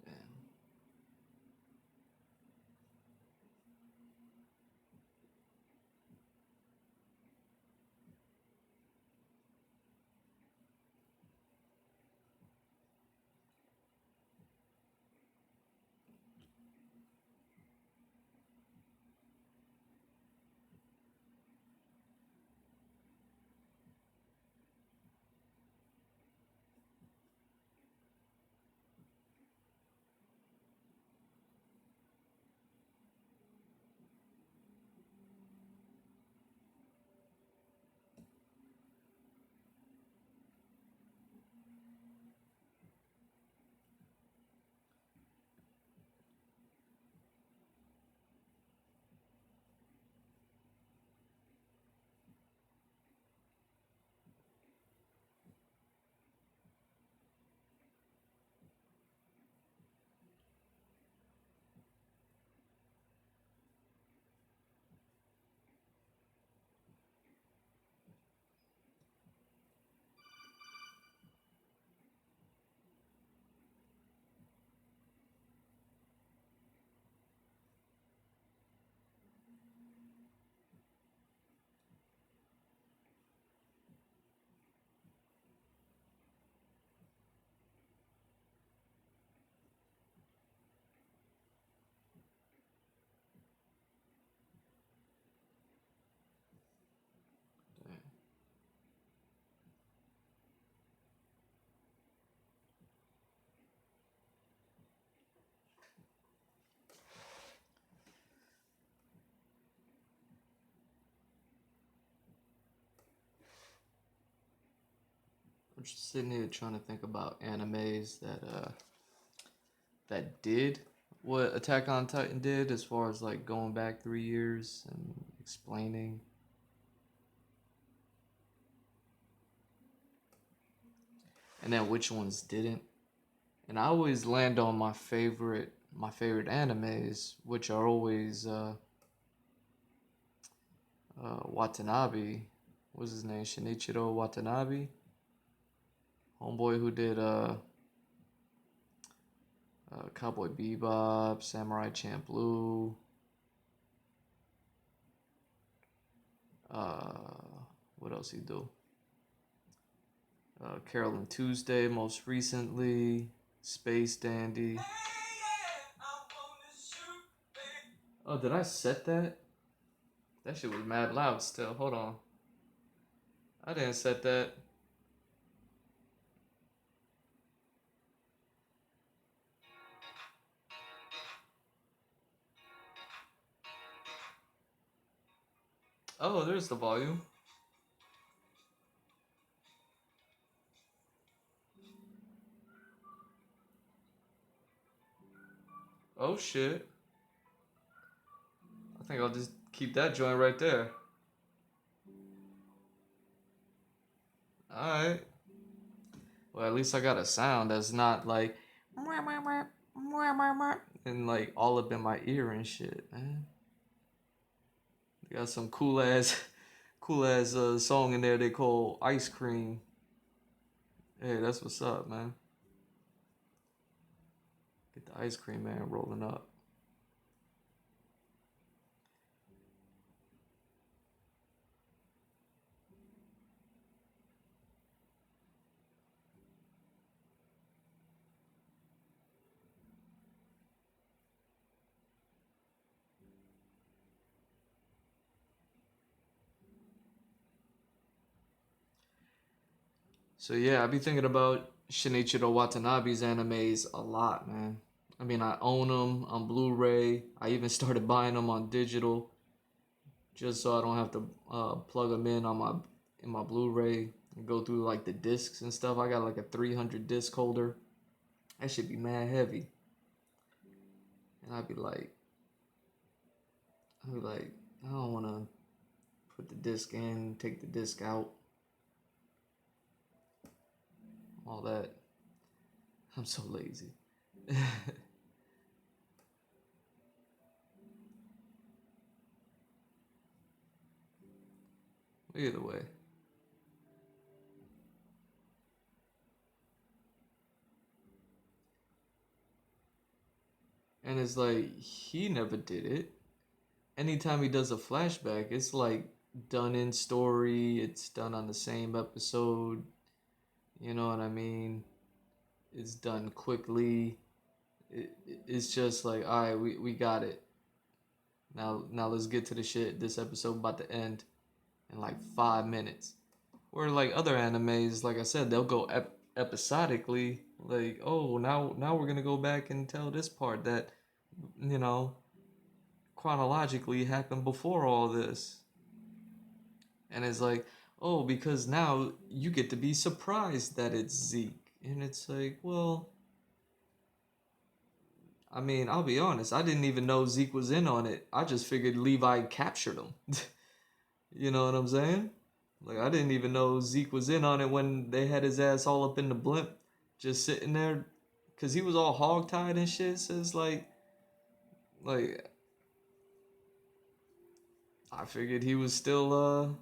Damn. I'm just sitting here trying to think about animes that did what Attack on Titan did as far as like going back 3 years and explaining. And then which ones didn't. And I always land on my favorite animes, which are always Watanabe. What's his name? Shinichiro Watanabe. Homeboy who did Cowboy Bebop, Samurai Champloo, what else he do? Carolyn Tuesday, most recently, Space Dandy. Oh, did I set that? That shit was mad loud still. Hold on. I didn't set that. Oh, there's the volume. Oh shit. I think I'll just keep that joint right there. Alright. Well, at least I got a sound that's not like and like all up in my ear and shit, man. They got some cool ass cool ass song in there they call Ice Cream. Hey, that's what's up, man. Get the Ice Cream Man rolling up. So yeah, I be thinking about Shinichiro Watanabe's animes a lot, man. I mean, I own them on Blu-ray. I even started buying them on digital, just so I don't have to plug them in my Blu-ray and go through like the discs and stuff. I got like a 300 disc holder. That should be mad heavy, and I'd be like, I don't want to put the disc in, take the disc out, all that. I'm so lazy. Either way. And it's like he never did it. Anytime he does a flashback, it's like done in story, it's done on the same episode. You know what I mean? It's done quickly. It's just like, all right, we got it. Now let's get to the shit. This episode about to end in like 5 minutes. Or like other animes, like I said, they'll go episodically. Like, oh, now we're gonna go back and tell this part that, you know, chronologically happened before all this. And it's like, oh, because now you get to be surprised that it's Zeke. And it's like, well, I mean, I'll be honest, I didn't even know Zeke was in on it. I just figured Levi captured him. You know what I'm saying? Like, I didn't even know Zeke was in on it when they had his ass all up in the blimp, just sitting there. Because he was all hog-tied and shit. So it's like, I figured he was still,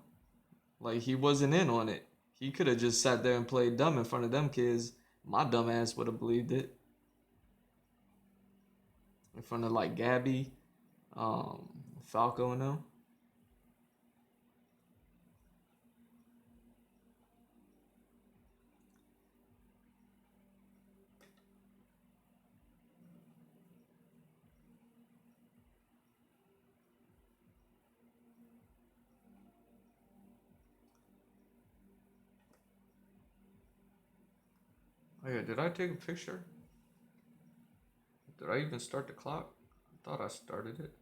like, he wasn't in on it. He could have just sat there and played dumb in front of them kids. My dumb ass would have believed it. In front of, like, Gabby, um, Falco and them. Oh yeah, did I take a picture? Did I even start the clock? I thought I started it.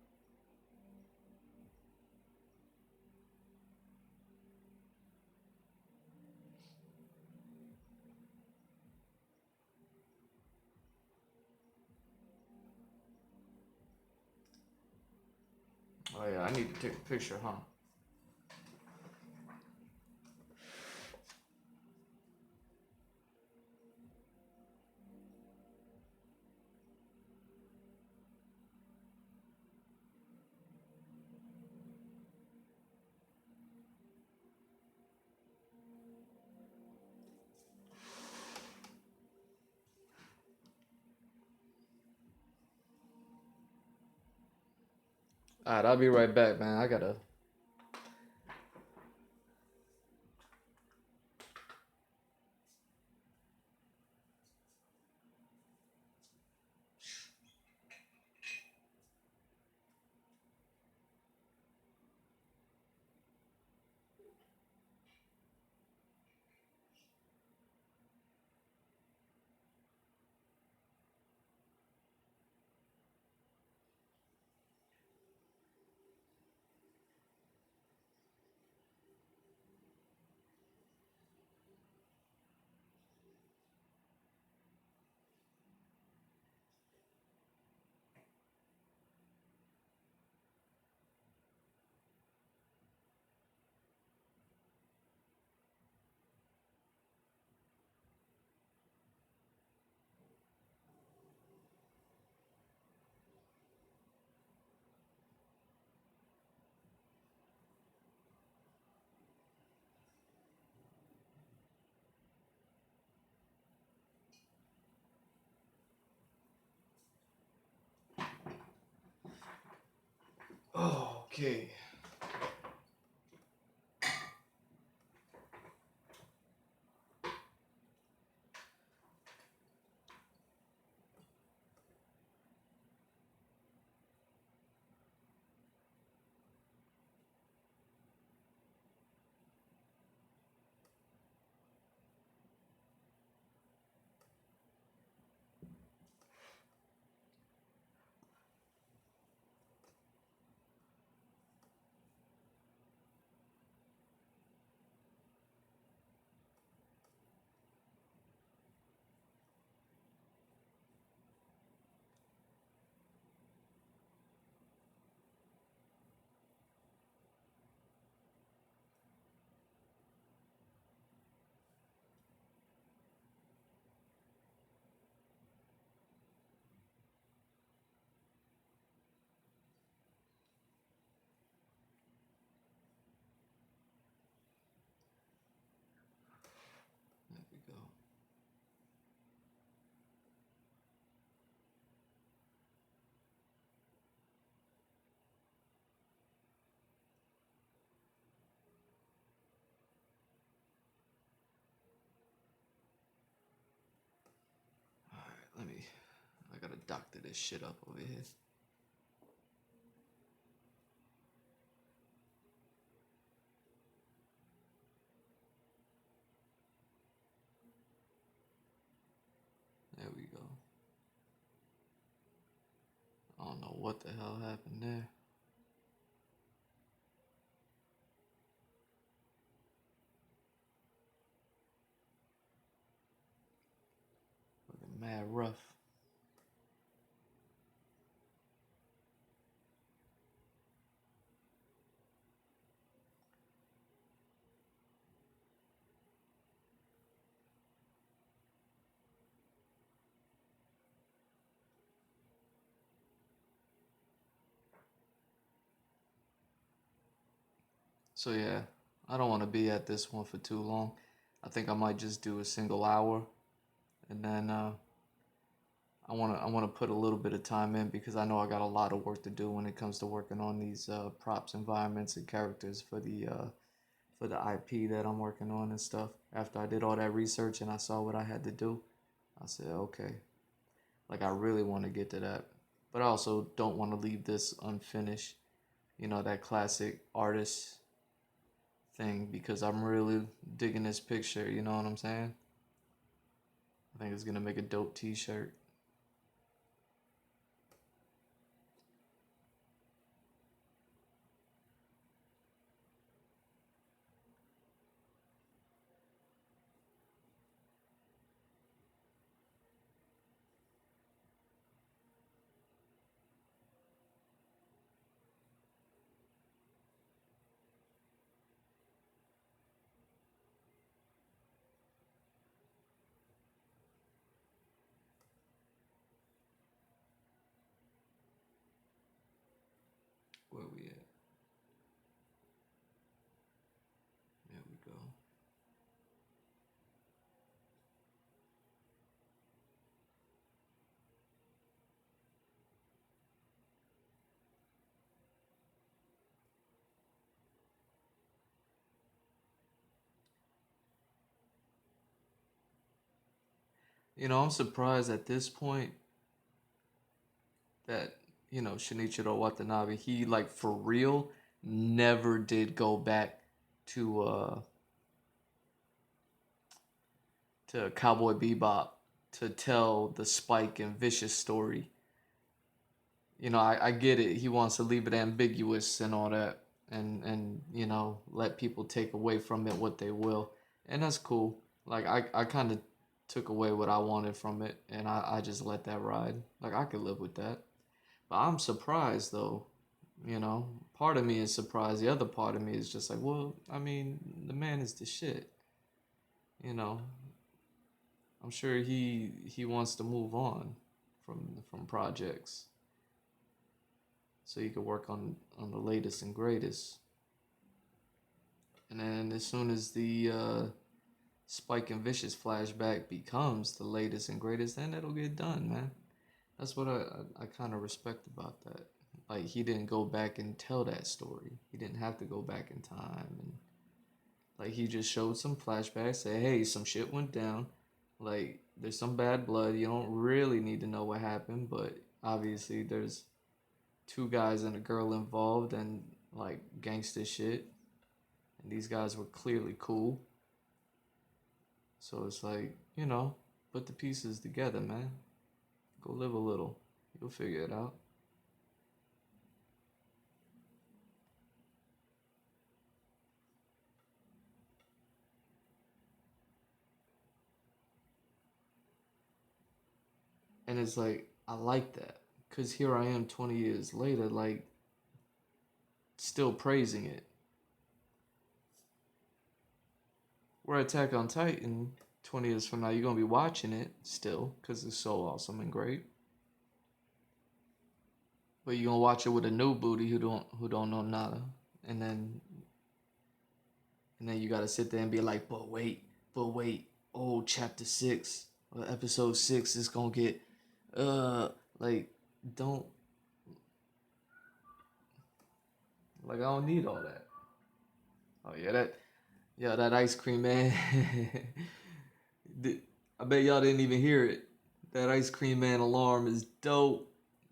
Oh yeah, I need to take a picture, huh? Alright, I'll be right back, man. I gotta. Okay. There we go. Alright, I gotta doctor this shit up over here. There we go. I don't know what the hell happened there. Looking mad rough. So yeah, I don't want to be at this one for too long. I think I might just do a single hour, and then I wanna put a little bit of time in because I know I got a lot of work to do when it comes to working on these props, environments, and characters for the IP that I'm working on and stuff. After I did all that research and I saw what I had to do, I said, okay, like I really want to get to that, but I also don't want to leave this unfinished. You know, that classic artist thing because I'm really digging this picture. You know what I'm saying? I think it's gonna make a dope T-shirt. Where we at? There we go. You know, I'm surprised at this point that, you know, Shinichiro Watanabe, he like for real never did go back to Cowboy Bebop to tell the Spike and Vicious story. You know, I get it. He wants to leave it ambiguous and all that, and you know, let people take away from it what they will, and that's cool. Like I kind of took away what I wanted from it, and I just let that ride. Like I could live with that. But I'm surprised though. You know, part of me is surprised. The other part of me is just like, well, I mean, the man is the shit. You know, I'm sure he wants to move on from projects so he could work on the latest and greatest. And then as soon as the Spike and Vicious flashback becomes the latest and greatest, then it'll get done, man. That's what I kind of respect about that. like he didn't go back and tell that story. He didn't have to go back in time, and like he just showed some flashbacks, say, hey, some shit went down. Like there's some bad blood. You don't really need to know what happened, but obviously there's two guys and a girl involved and like gangster shit. And these guys were clearly cool. So it's like, put the pieces together, man. Go live a little. You'll figure it out. And it's like, I like that. Because here I am 20 years later, like, still praising it. Where Attack on Titan, 20 years from now, you're going to be watching it still, because it's so awesome and great. But you're going to watch it with a new booty who don't know nada. And then you got to sit there and be like, but wait, oh, chapter 6 or episode 6 is going to get, like, don't, like, I don't need all that. Oh, yeah, that ice cream, man. I bet y'all didn't even hear it. That ice cream man alarm is dope.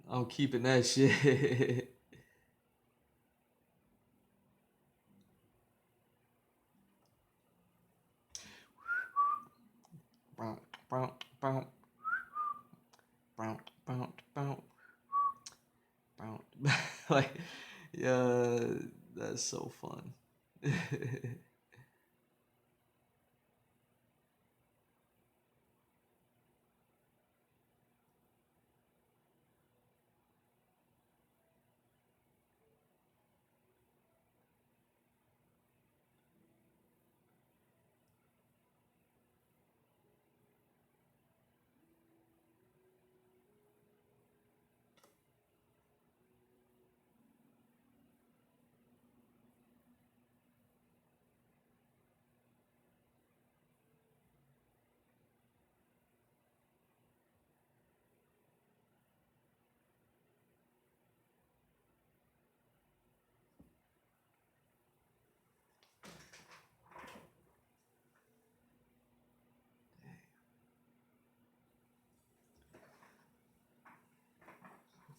I'm keeping that shit. Like, yeah, that's so fun.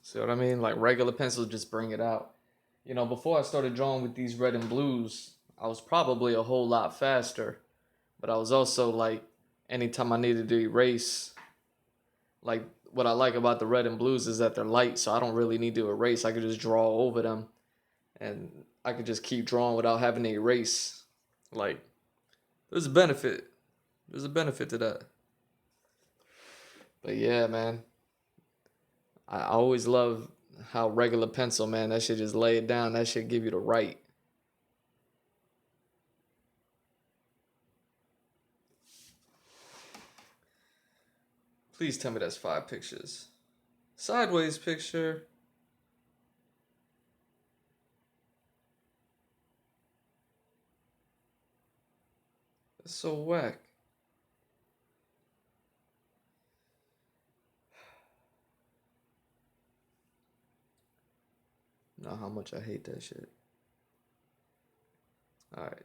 See what I mean? Like regular pencils just bring it out. Before I started drawing with these red and blues, I was probably a whole lot faster. But I was also like, anytime I needed to erase, like what I like about the red and blues is that they're light, so I don't really need to erase. I could just draw over them, and I could just keep drawing without having to erase. Like, there's a benefit. There's a benefit to that. But yeah, man, I always love how regular pencil, man, that shit just lay it down. That shit give you the right. Please tell me that's 5 pictures. Sideways picture. That's so whack. Know how much I hate that shit. Alright.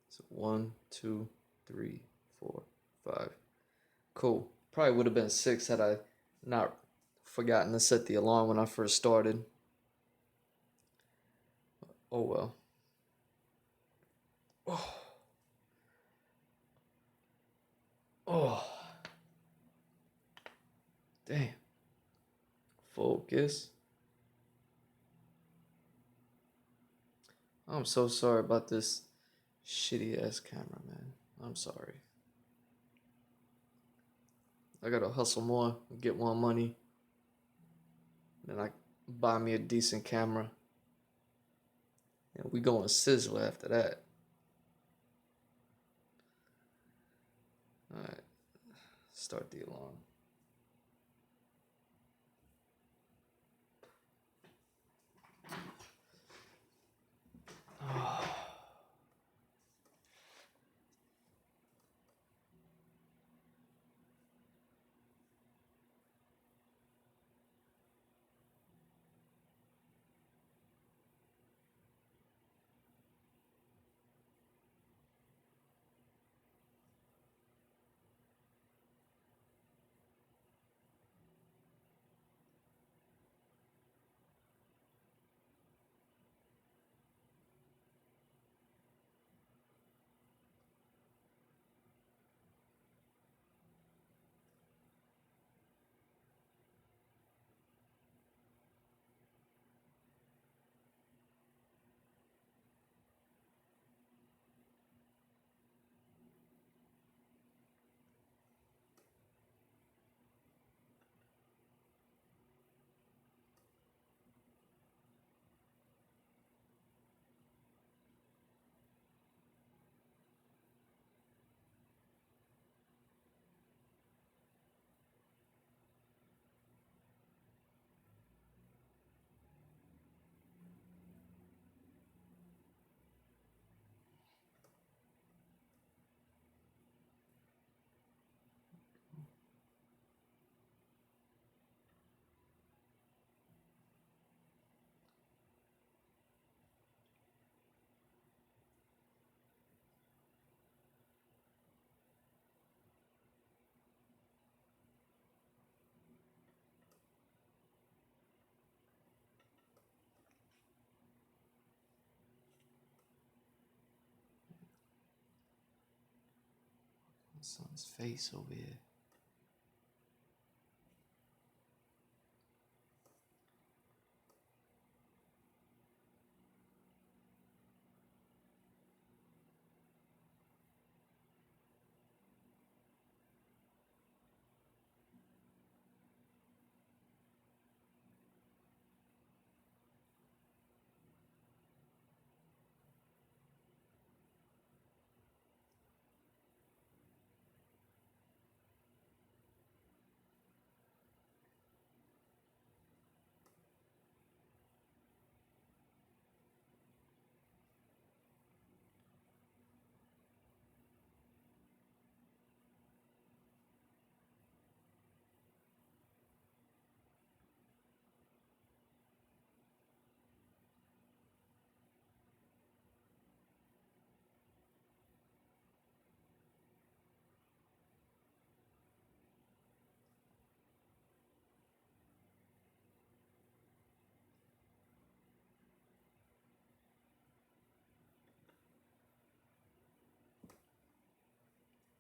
So 1, 2, 3, 4, 5. Cool. Probably would have been 6 had I not forgotten to set the alarm when I first started. Oh well. Oh. Oh. Damn. Focus. I'm so sorry about this shitty ass camera, man. I'm sorry. I gotta hustle more, get more money. Then I buy me a decent camera. And we going sizzle after that. Alright. Start the alarm. Son's face over here.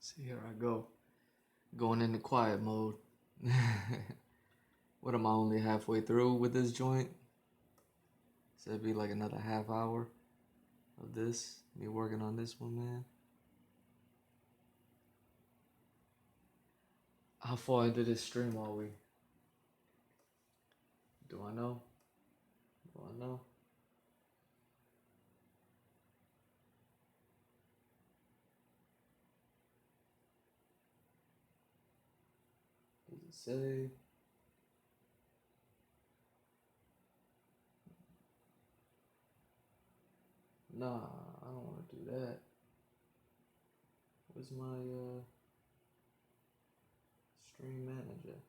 See, here I go. Going into quiet mode. What am I only halfway through with this joint? So it'd be like another half hour of this. Me working on this one, man. How far into this stream are we? Do I know? Do I know? Does it say? Nah, I don't want to do that. Where's my stream manager?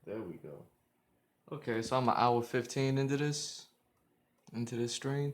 There we go. Okay, so I'm an hour 15 into this stream.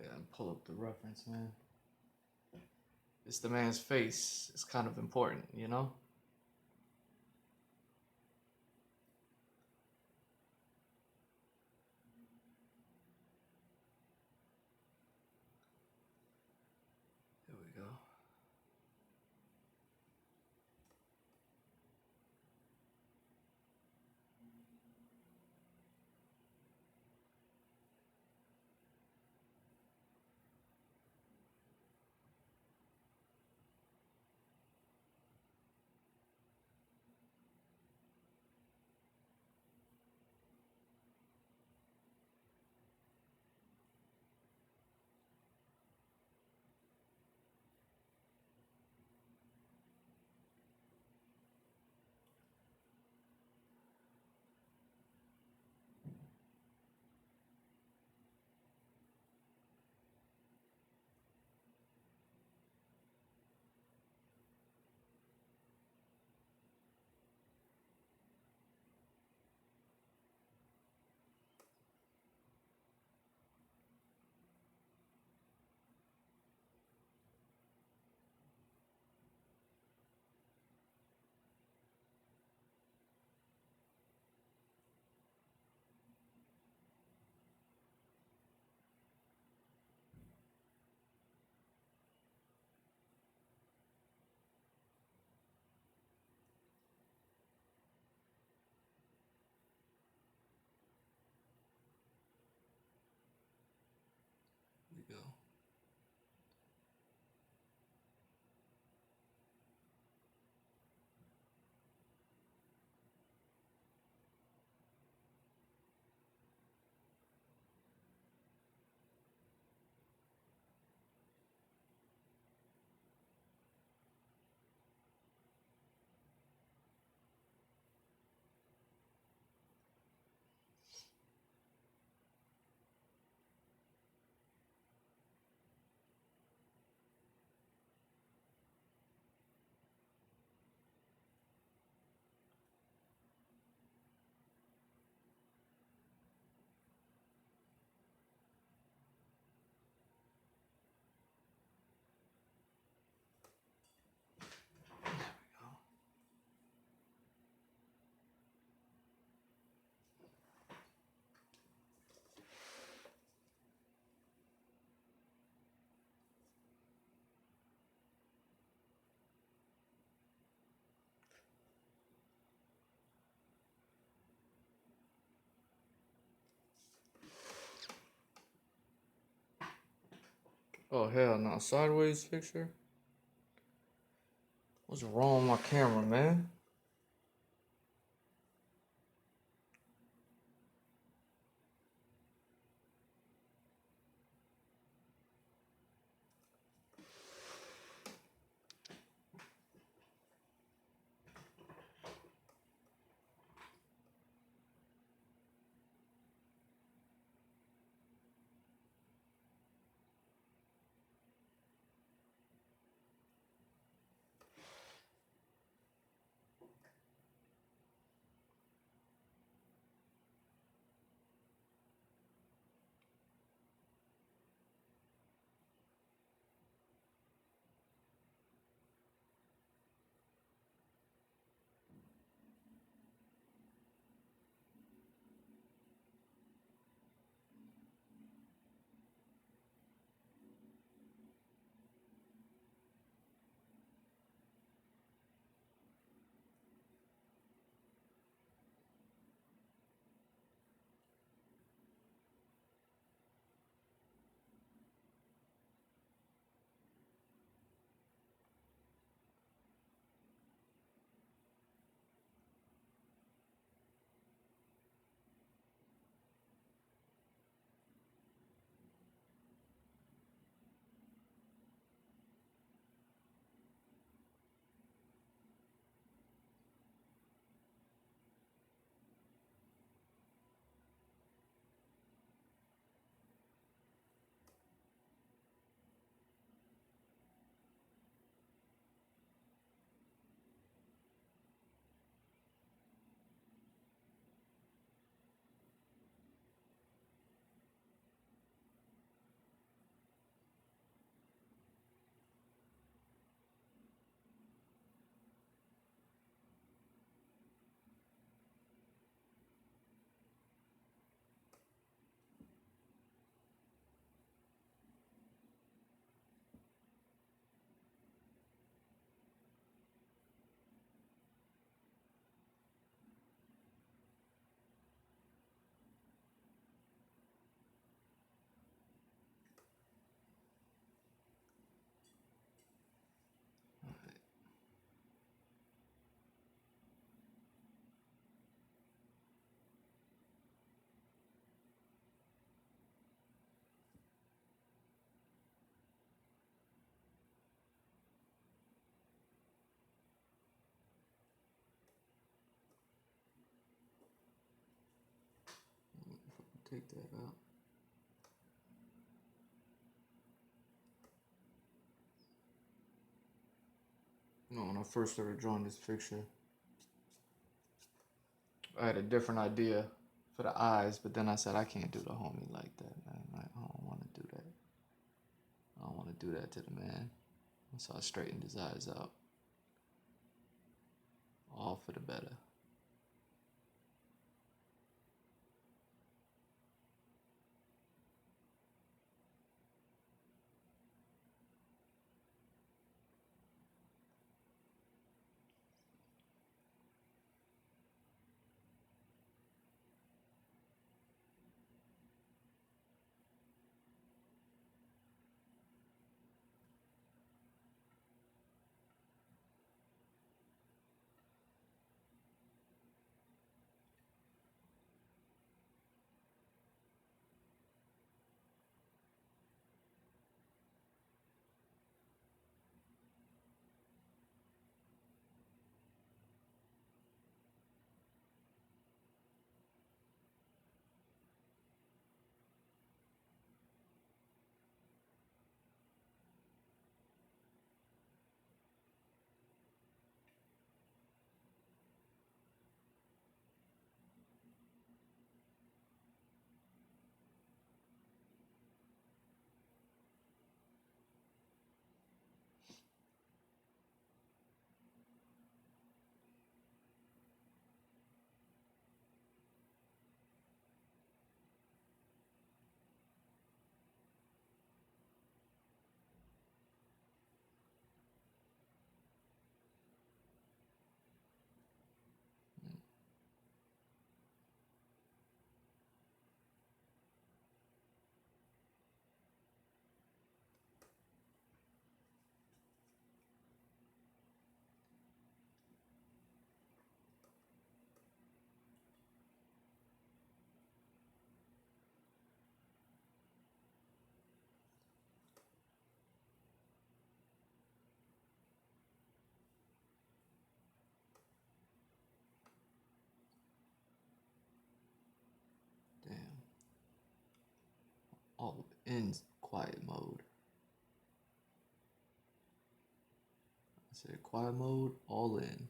Yeah, pull up the reference, man. It's the man's face. It's kind of important, you know? Here we go. Oh hell no, sideways picture? What's wrong with my camera, man? Take that out. You know, when I first started drawing this picture, I had a different idea for the eyes, but then I said I can't do the homie like that, man. Like, I don't want to do that. I don't want to do that to the man. So I straightened his eyes out. All for the better. in quiet mode. I said quiet mode, all in.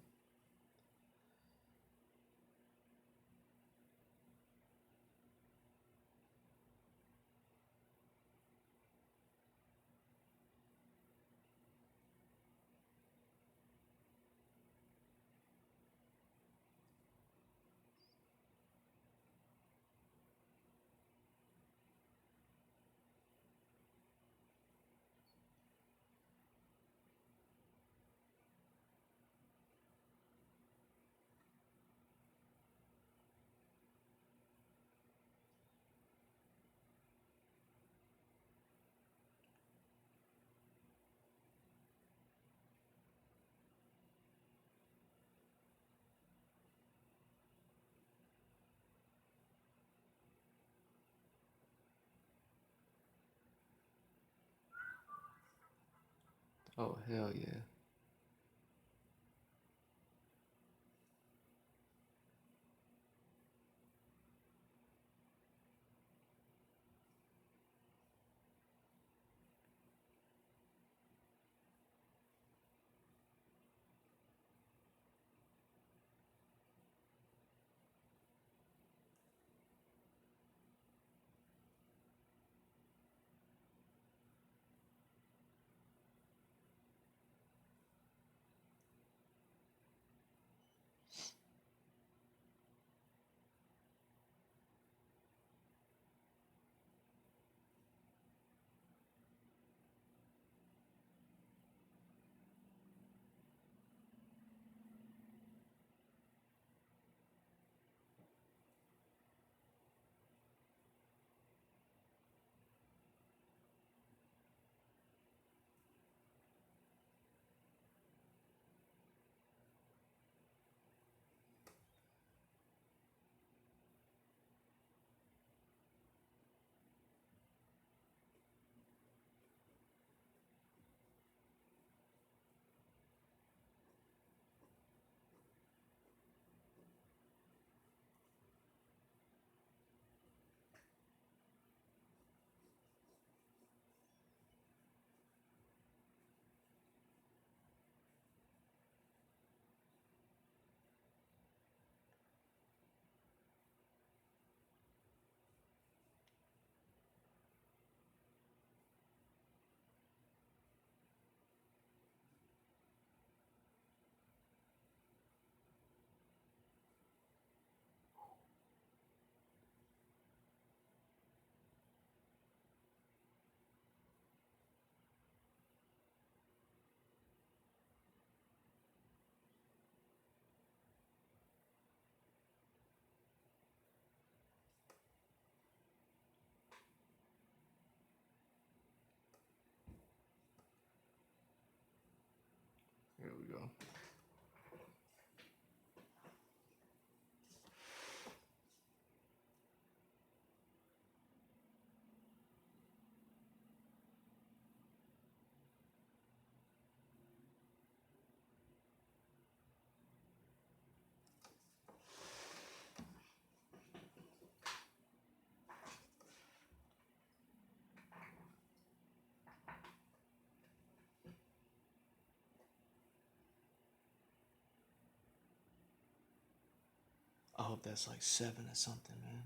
Oh, hell yeah. Here we go. I hope that's like 7 or something, man.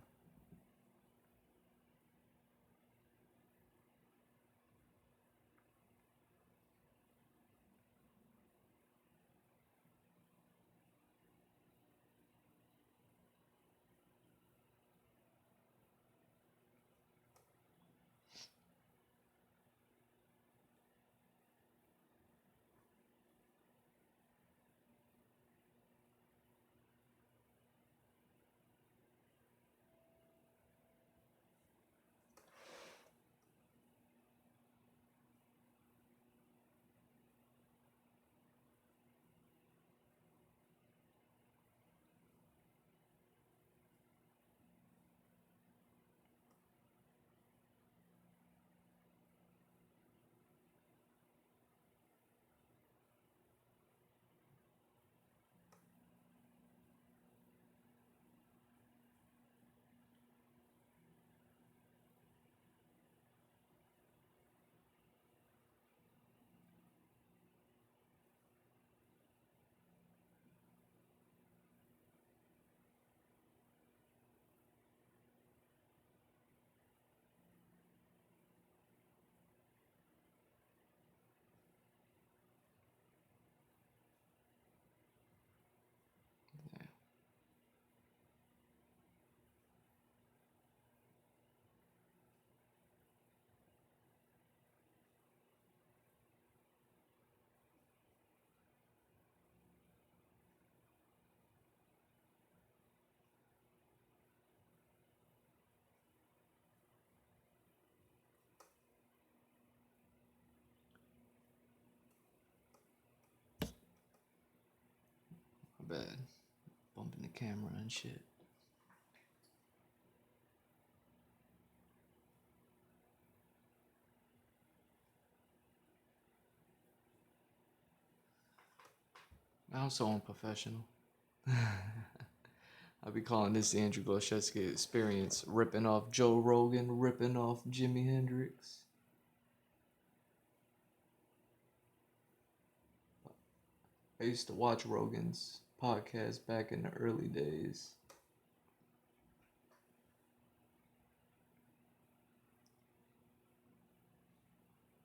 jumping the camera and shit. I'm so unprofessional. I be calling this the Andrew Gloucester experience, ripping off Joe Rogan, ripping off Jimi Hendrix. I used to watch Rogan's podcast back in the early days.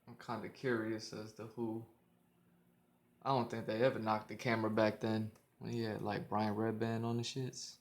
I'm kind of curious as to who. I don't think they ever knocked the camera back then when he had like Brian Redband on the shits.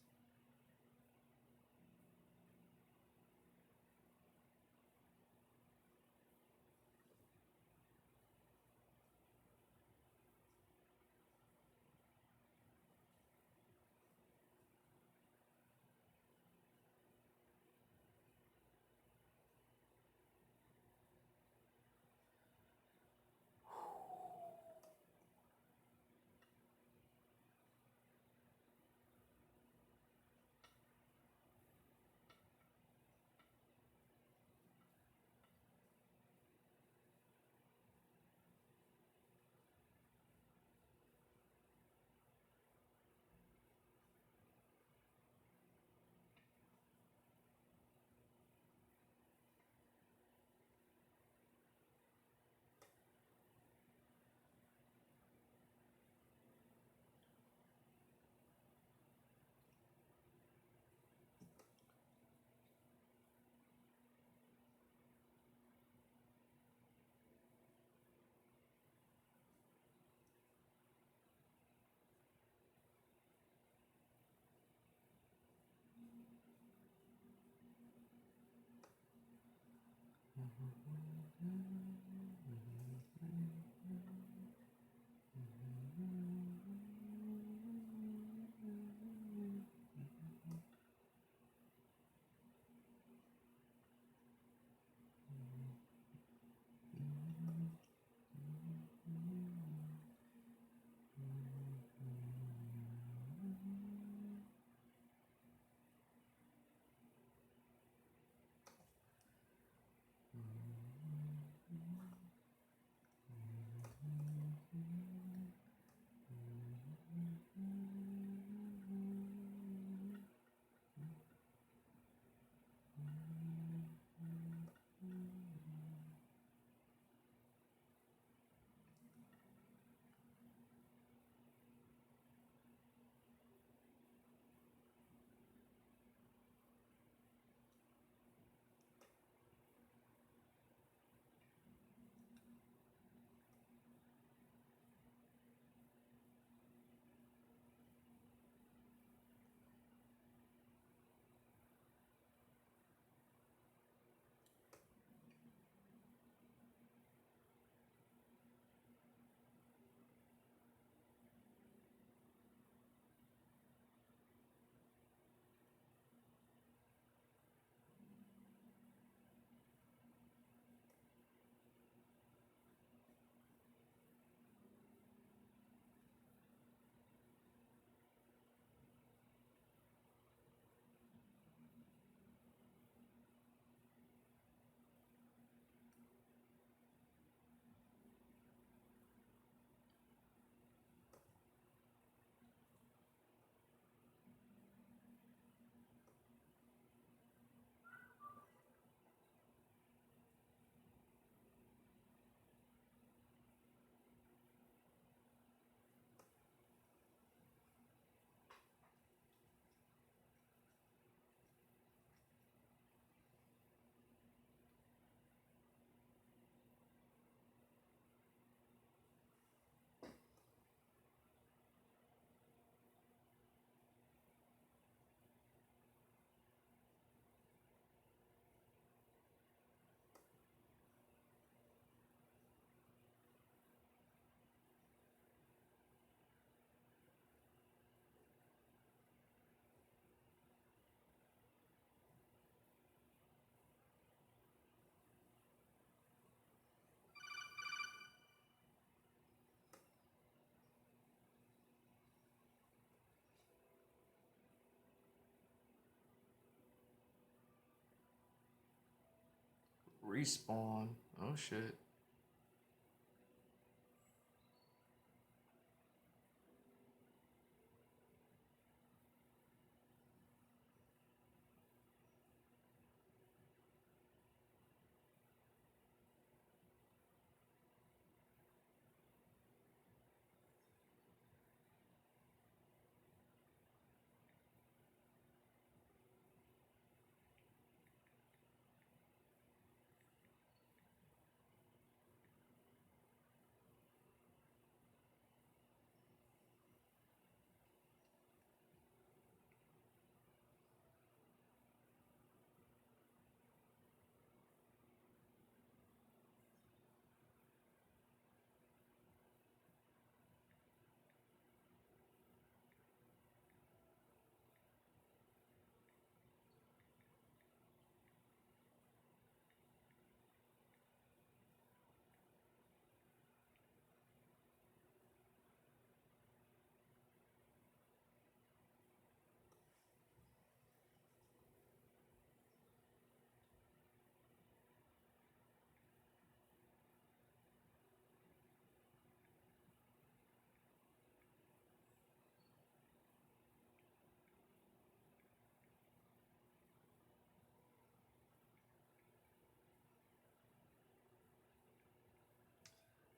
Respawn. Oh shit.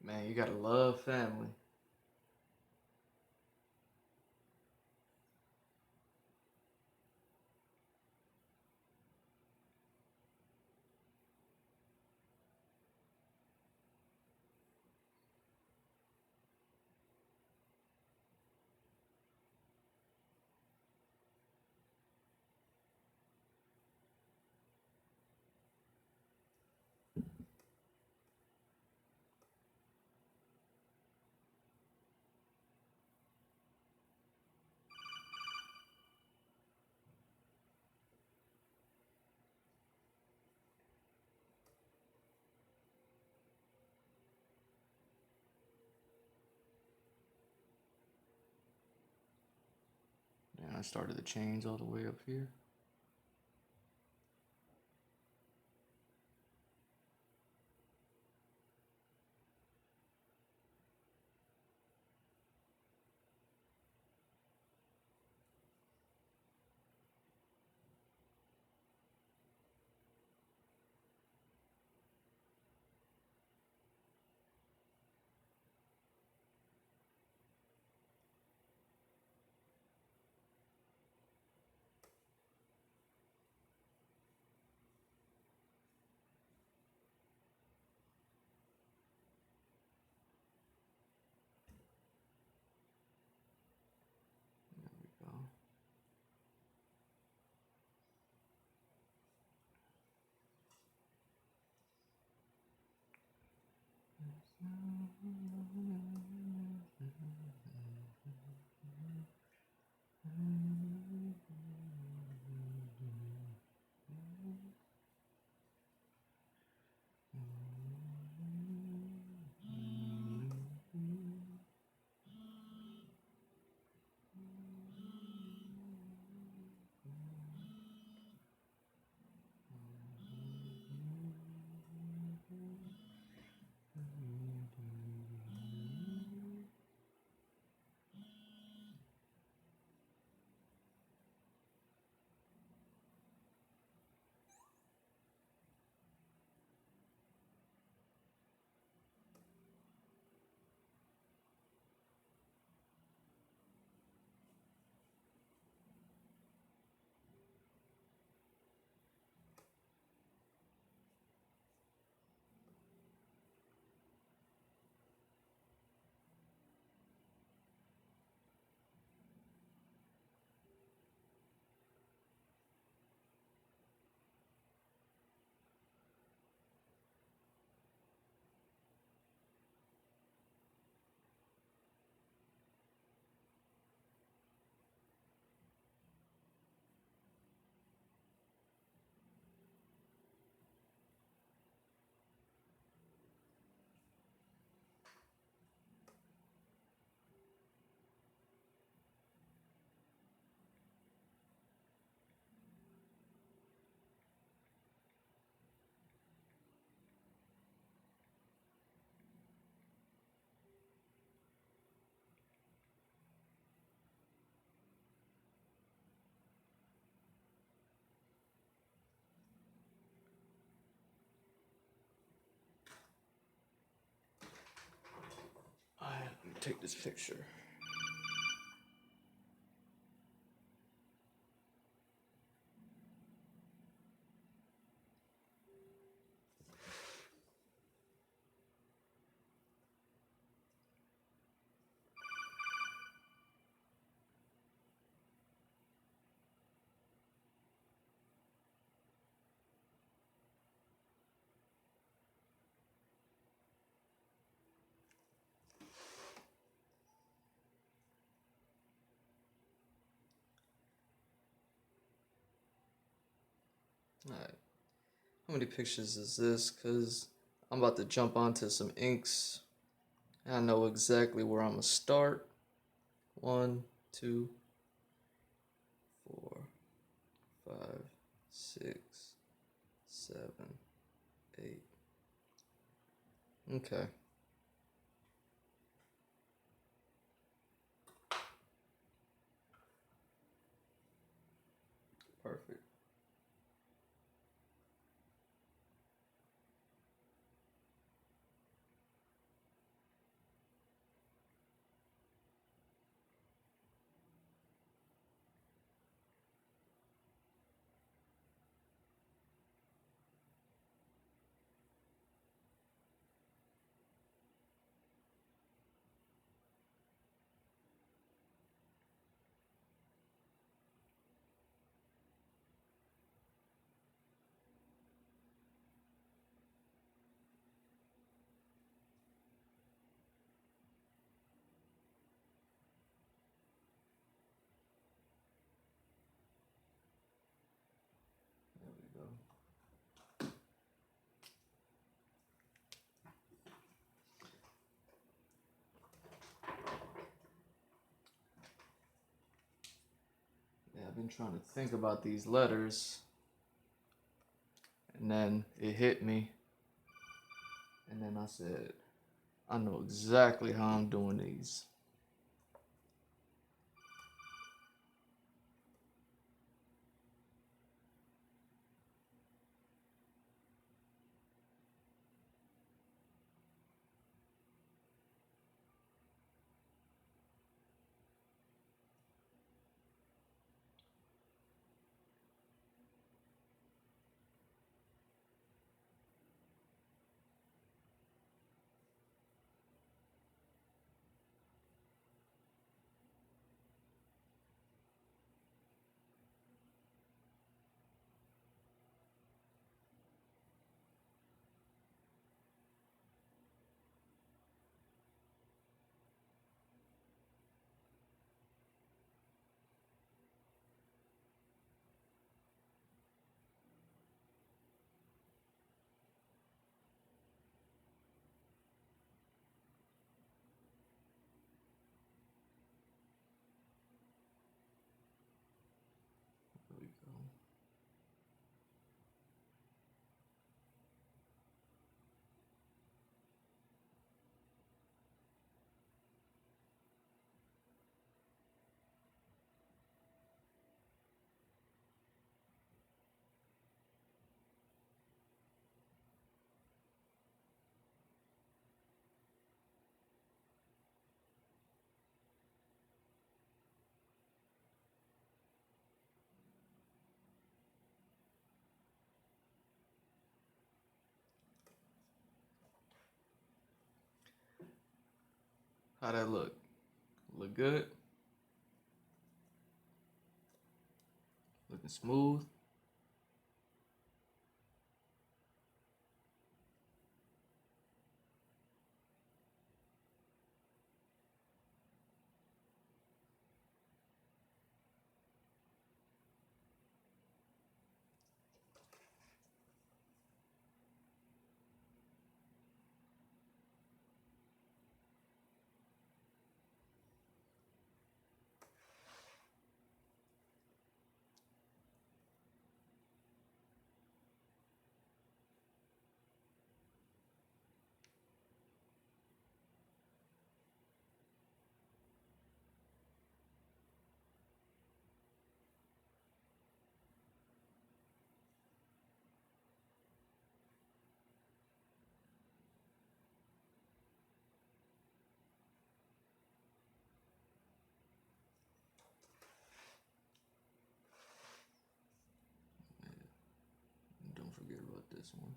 Man, you gotta love family. And I started the chains all the way up here. There we go. take this picture. Alright, how many pictures is this? Because I'm about to jump onto some inks. I know exactly where I'm going to start. 1, 2, 4, 5, 6, 7, 8. Okay. Perfect. There we go. Yeah, I've been trying to think about these letters, and then it hit me, and then I said, I know exactly how I'm doing these. There we go. How that look? Look good? Looking smooth? forget about this one.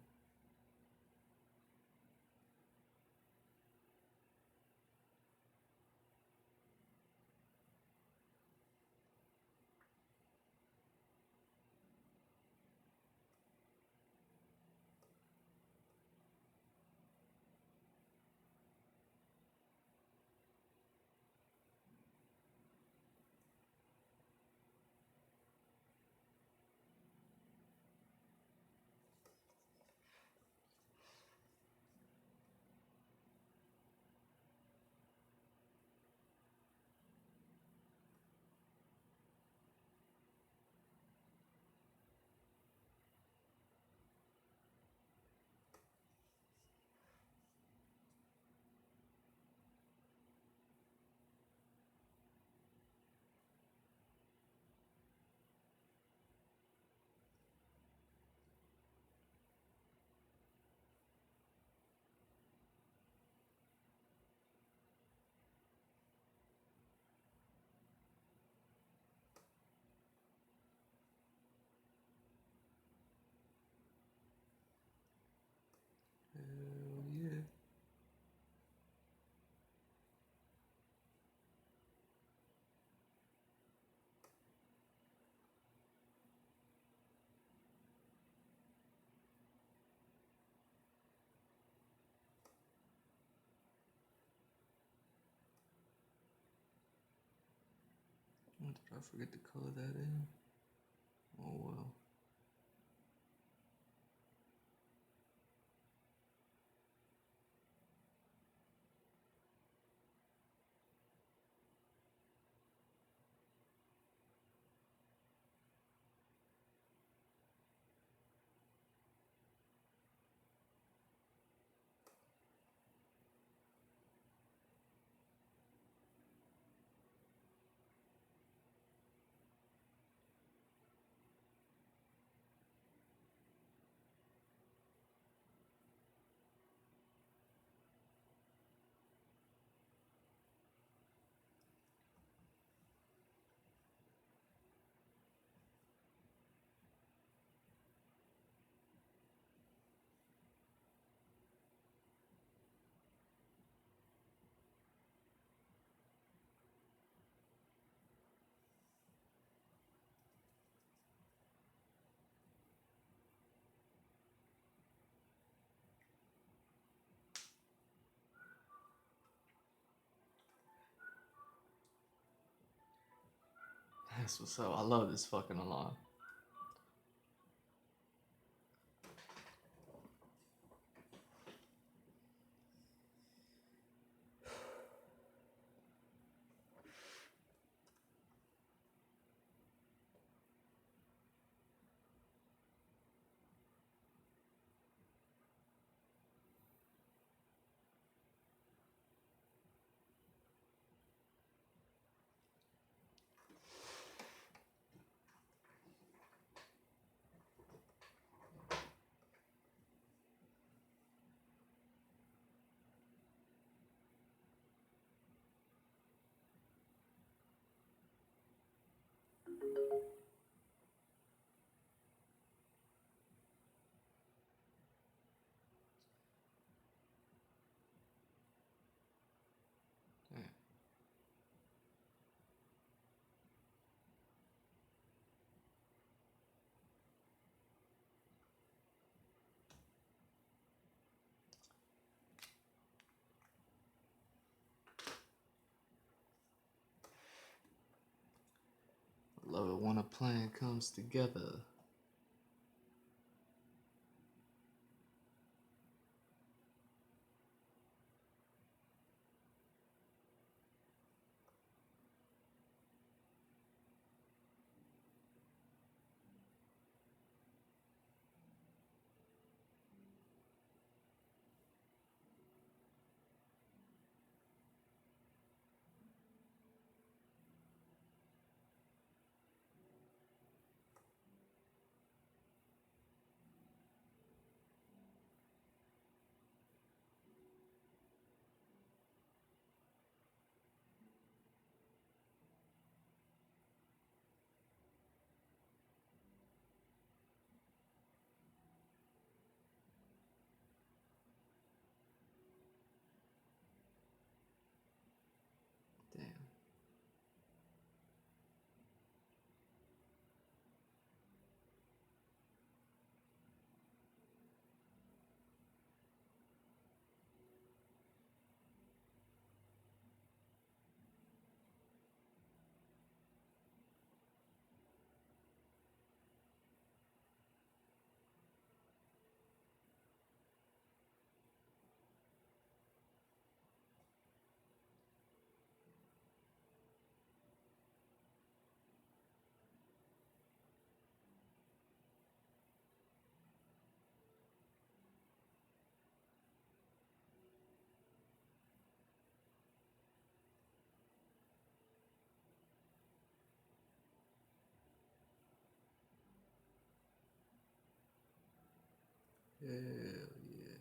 Hell yeah. Did I forget to color that in? Oh well. That's what's up. I love this fucking alarm. Yeah. Love it when a plan comes together. Hell yeah.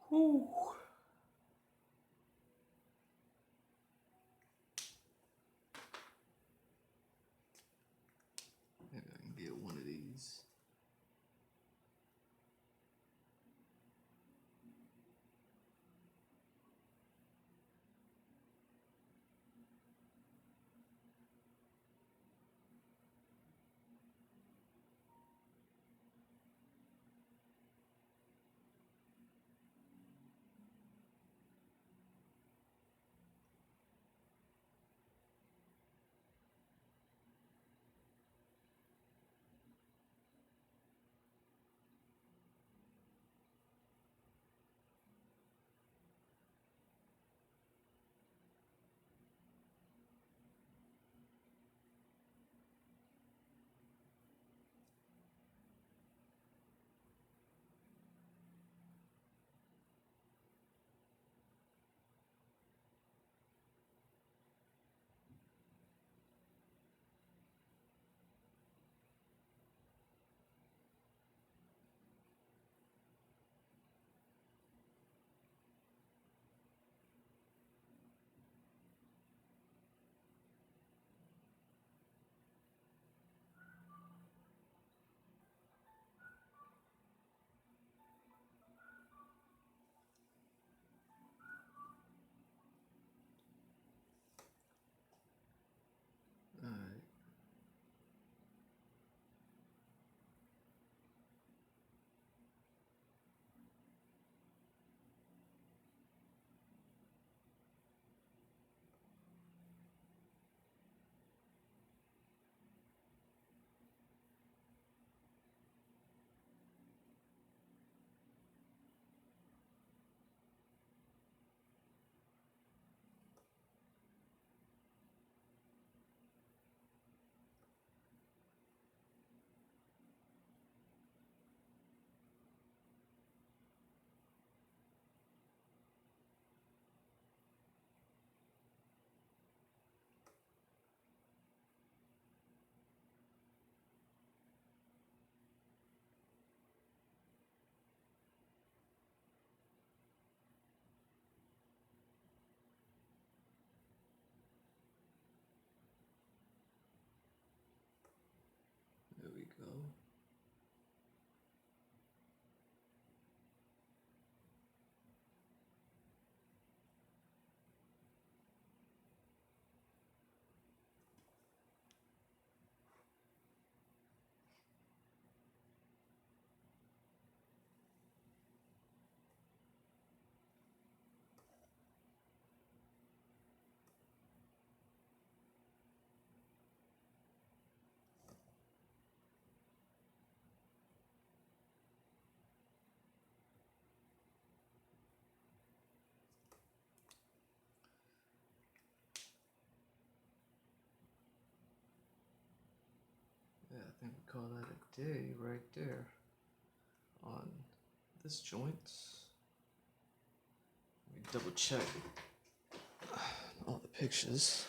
Whew. Maybe I can get one of these. go. Yeah, I think we call that a day right there on this joint. Let me double check all the pictures.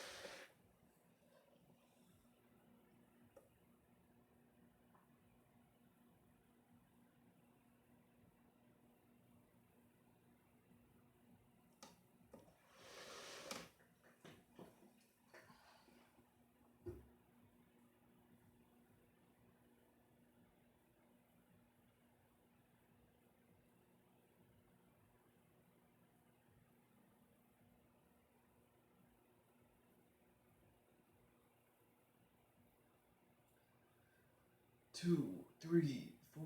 Two, three, 4,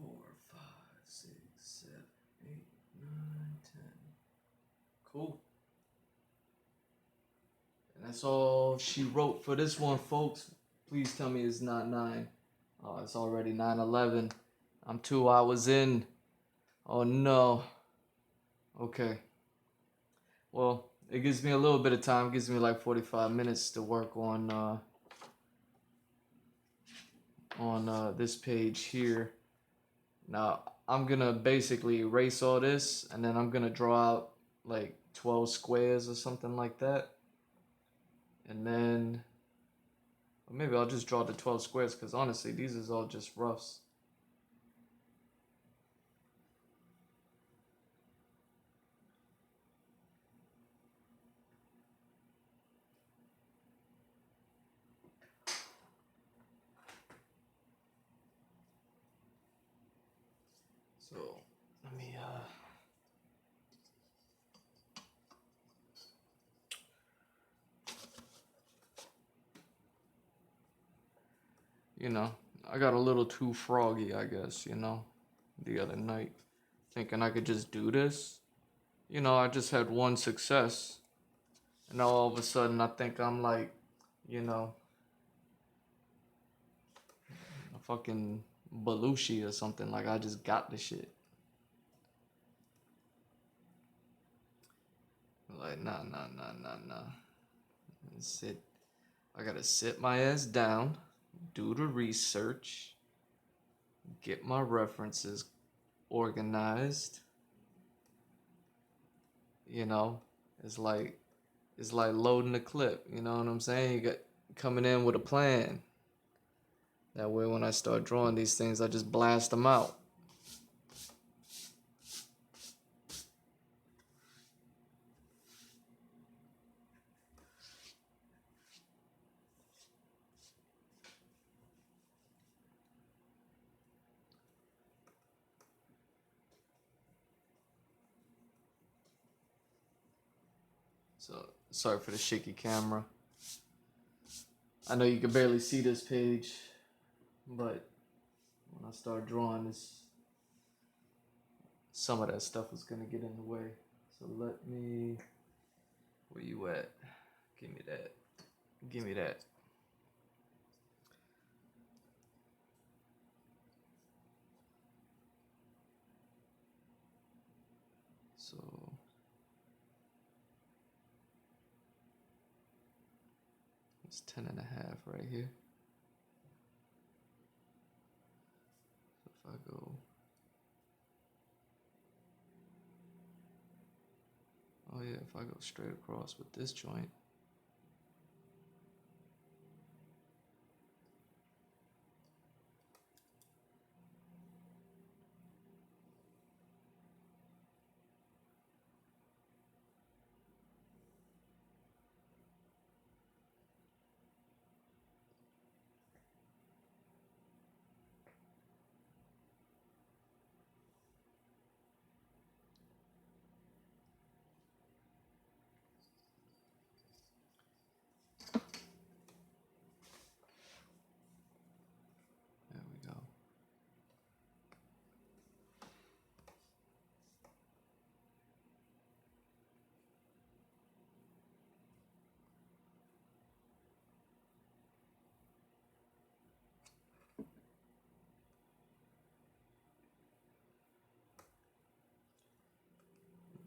5, 6, 7, 8, 9, 10. Cool. And that's all she wrote for this one, folks. Please tell me it's not 9. Oh, it's already 9:11. I'm 2 hours in. Oh no. Okay. Well, it gives me a little bit of time. It gives me like 45 minutes to work on this page here. Now, I'm gonna basically erase all this, and then I'm gonna draw out like 12 squares or something like that. And then, or maybe I'll just draw the 12 squares, because honestly, these is all just roughs. So, let me, I got a little too froggy, I guess, the other night, thinking I could just do this. I just had one success, and now all of a sudden I think I'm like, a fucking Belushi or something. Like I just got the shit. Like, nah, nah, nah, nah, nah. Sit. I gotta sit my ass down, do the research, get my references organized. You know, it's like it's like loading a clip. You know what I'm saying? You got coming in with a plan. That way, when I start drawing these things, I just blast them out. So sorry for the shaky camera. I know you can barely see this page, but when I start drawing this, some of that stuff is gonna get in the way. So let me, where you at? Give me that. Give me that. So it's 10.5 right here. So if I go, oh yeah, if I go straight across with this joint,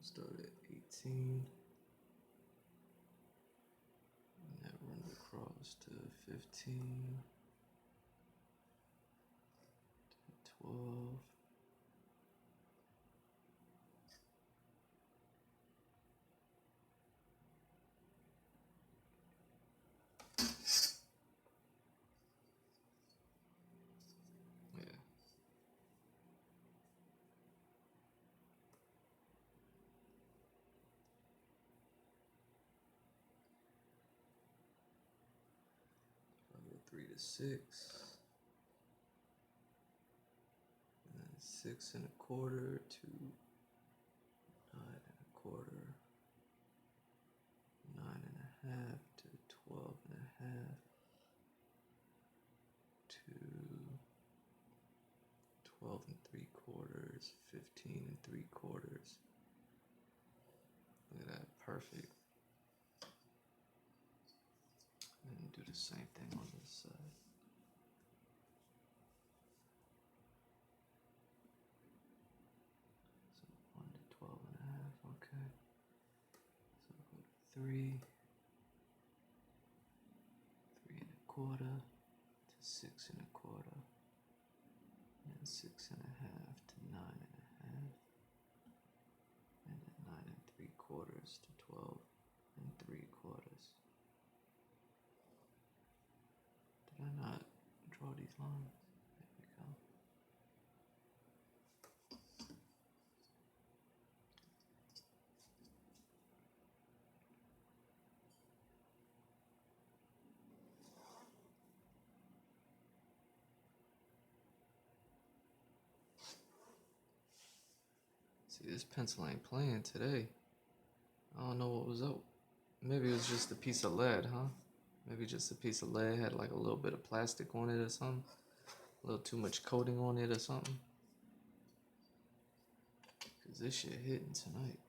Start at 18. And that run across to 15. To 12. Yeah. I'll go 3 to 6. And then 6 and a quarter to 9 and a quarter. 9 and a half to 12 and a half. To 12 and 3/4, 15 and 3/4. Look at that, perfect. And do the same thing on this side. So 1 to 12 and a half, okay. So go to 3, 3 and a quarter to 6 and a quarter, and 6 and a half to 9 and a half, and then 9 and 3/4 to 12 and 3/4. Did I not draw these lines? There we go. See, this pencil ain't playing today. I don't know what was up. Maybe it was just a piece of lead, huh? Maybe just a piece of lead had like a little bit of plastic on it or something. A little too much coating on it or something. Cause this shit hitting tonight.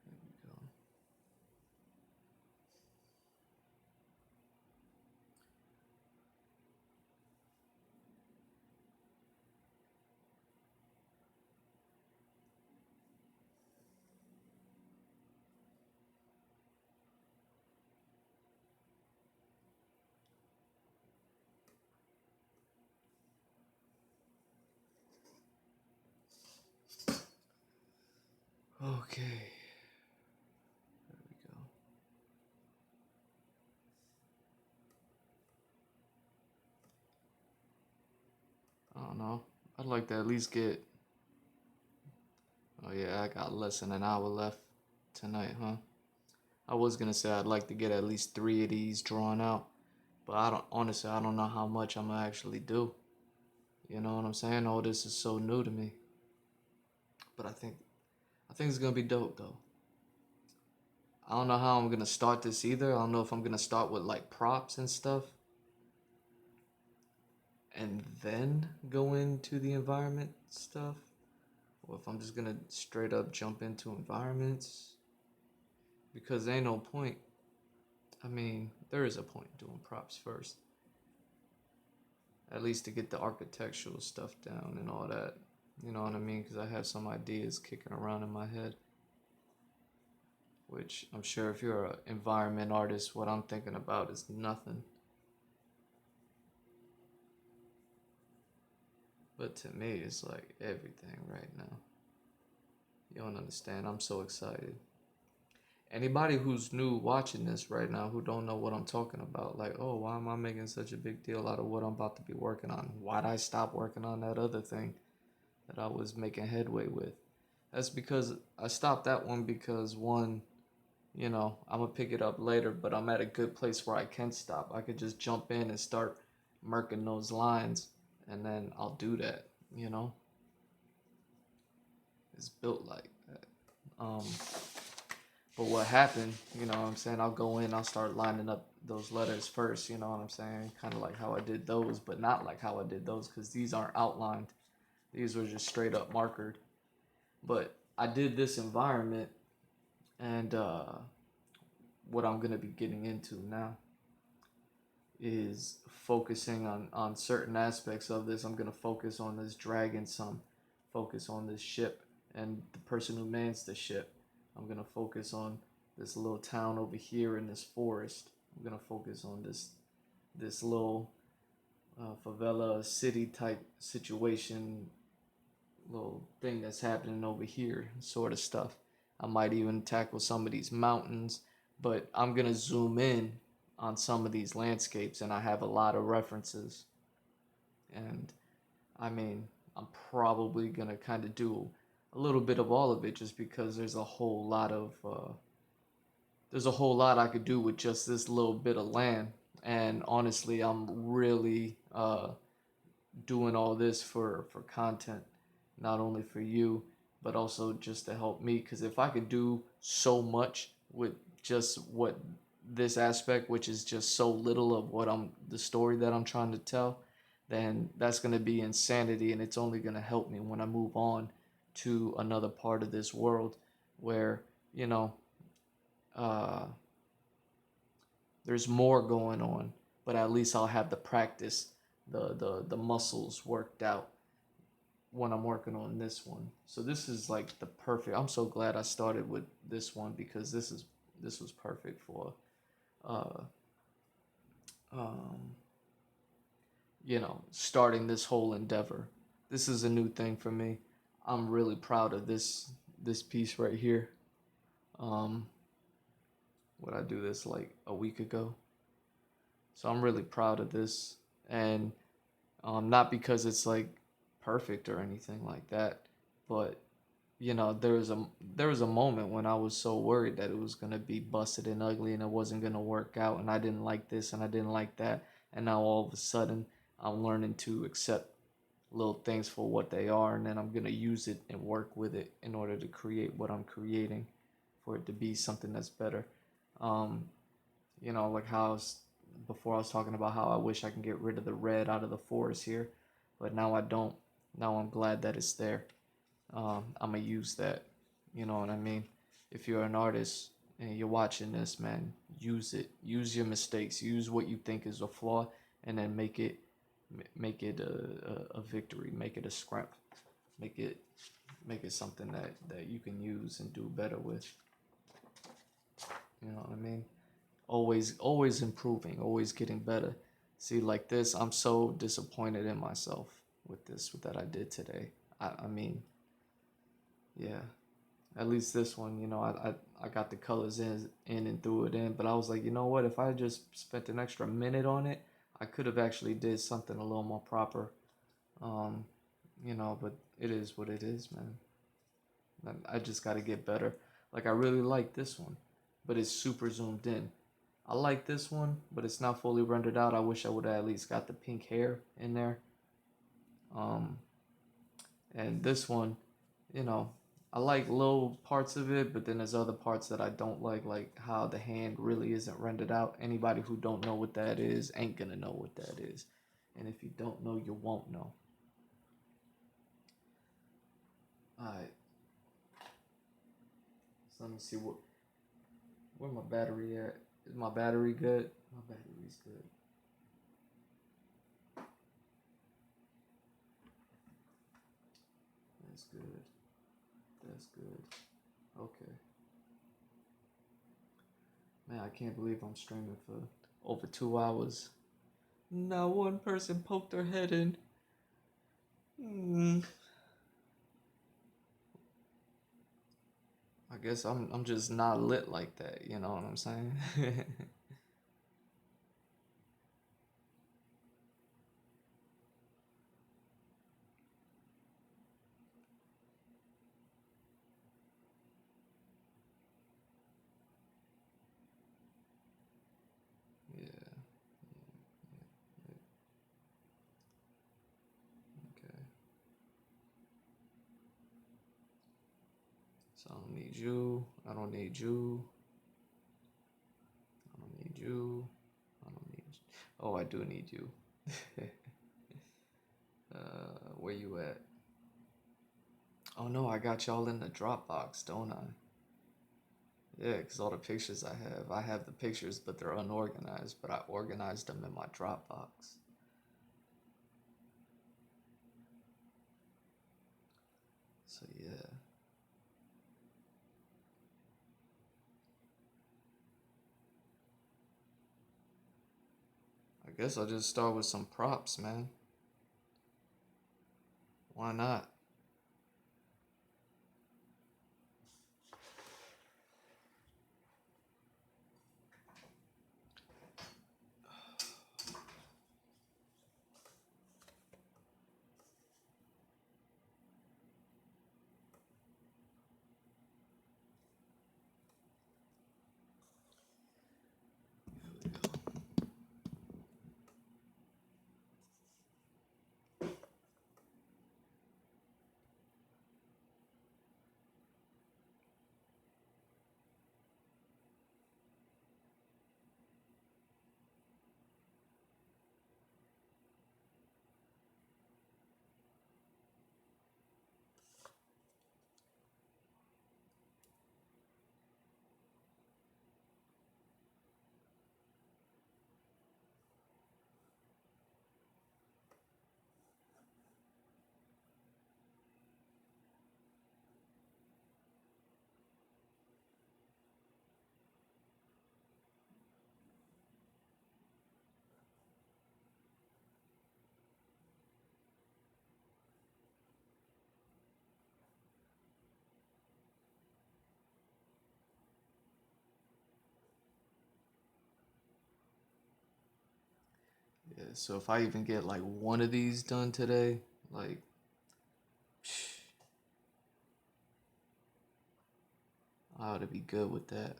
There we go. Okay. There we go. I don't know. I'd like to at least get. Oh yeah, I got less than an hour left tonight, huh? I was gonna say I'd like to get at least 3 of these drawn out, but I don't know how much I'm gonna actually do. You know what I'm saying? All this is so new to me. But I think it's gonna be dope though. I don't know how I'm gonna start this either. I don't know if I'm gonna start with like props and stuff and then go into the environment stuff, or if I'm just gonna straight up jump into environments, because there ain't no point. I mean, there is a point doing props first, at least to get the architectural stuff down and all that. You know what I mean? Because I have some ideas kicking around in my head, which I'm sure if you're an environment artist, what I'm thinking about is nothing. But to me, it's like everything right now. You don't understand. I'm so excited. Anybody who's new watching this right now who don't know what I'm talking about, like, oh, why am I making such a big deal out of what I'm about to be working on? Why'd I stop working on that other thing that I was making headway with? That's because I stopped that one because one, I'm gonna pick it up later, but I'm at a good place where I can stop. I could just jump in and start marking those lines, and then I'll do that, you know? It's built like that. Um, but what happened, you know what I'm saying? I'll go in, I'll start lining up those letters first, you know what I'm saying? Kind of like how I did those, but not like how I did those, because these aren't outlined. These were just straight up markered. But I did this environment, and what I'm going to be getting into now is focusing on certain aspects of this. I'm going to focus on this dragon some, focus on this ship and the person who mans the ship. I'm going to focus on this little town over here in this forest. I'm going to focus on this little favela city type situation, little thing that's happening over here, sort of stuff. I might even tackle some of these mountains, but I'm going to zoom in on some of these landscapes, and I have a lot of references. And I mean, I'm probably going to kind of do a little bit of all of it, just because there's a whole lot I could do with just this little bit of land. And honestly, I'm really doing all this for content, not only for you, but also just to help me. Because if I could do so much with just what this aspect, which is just so little of the story that I'm trying to tell, then that's going to be insanity, and it's only going to help me when I move on to another part of this world where, you know, uh, there's more going on, but at least I'll have the practice, the muscles worked out when I'm working on this one. So this is like the perfect. I'm so glad I started with this one, because this was perfect for uh um starting this whole endeavor. This is a new thing for me. I'm really proud of this piece right here. Um what I do this like a week ago. So I'm really proud of this, and not because it's like perfect or anything like that, but there was a moment when I was so worried that it was gonna be busted and ugly and it wasn't gonna work out, and I didn't like this and I didn't like that, and now all of a sudden I'm learning to accept little things for what they are, and then I'm gonna use it and work with it in order to create what I'm creating, for it to be something that's better. Um, like how before I was talking about how I wish I can get rid of the red out of the forest here, but now I don't. Now I'm glad that it's there. I'm gonna use that. You know what I mean? If you're an artist and you're watching this, man, use it. Use your mistakes. Use what you think is a flaw, and then make it a victory. Make it a scrap. Make it make it something that you can use and do better with. You know what I mean? Always improving, always getting better. See, like this, I'm so disappointed in myself with this that I did today. I mean, yeah. At least this one, I got the colors in and threw it in, but I was like, you know what? If I just spent an extra minute on it, I could have actually did something a little more proper. Um, but it is what it is, man. I just got to get better. Like, I really like this one, but it's super zoomed in. I like this one, but it's not fully rendered out. I wish I would have at least got the pink hair in there. Um, and this one, you know, I like little parts of it, but then there's other parts that I don't like how the hand really isn't rendered out. Anybody who don't know what that is ain't gonna know what that is. And if you don't know, you won't know. Alright, so let me see where my battery at. Is my battery good? My battery's good. That's good. That's good. Okay. Man, I can't believe I'm streaming for over 2 hours. Not one person poked their head in. Mm. I guess I'm just not lit like that, you know what I'm saying? So I don't need you. I don't need you. I don't need you. I don't need you. Oh, I do need you. Where you at? Oh no, I got y'all in the Dropbox, don't I? Yeah, because all the pictures I have the pictures, but they're unorganized, but I organized them in my Dropbox. So yeah. I guess I'll just start with some props, man. Why not? Yeah, so if I even get like one of these done today, like, I ought to be good with that.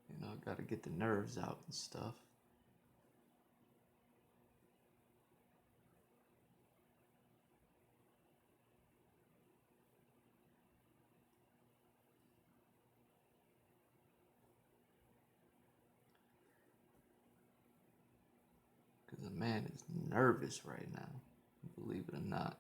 You know, I gotta get the nerves out and stuff. Because the man is nervous right now, believe it or not.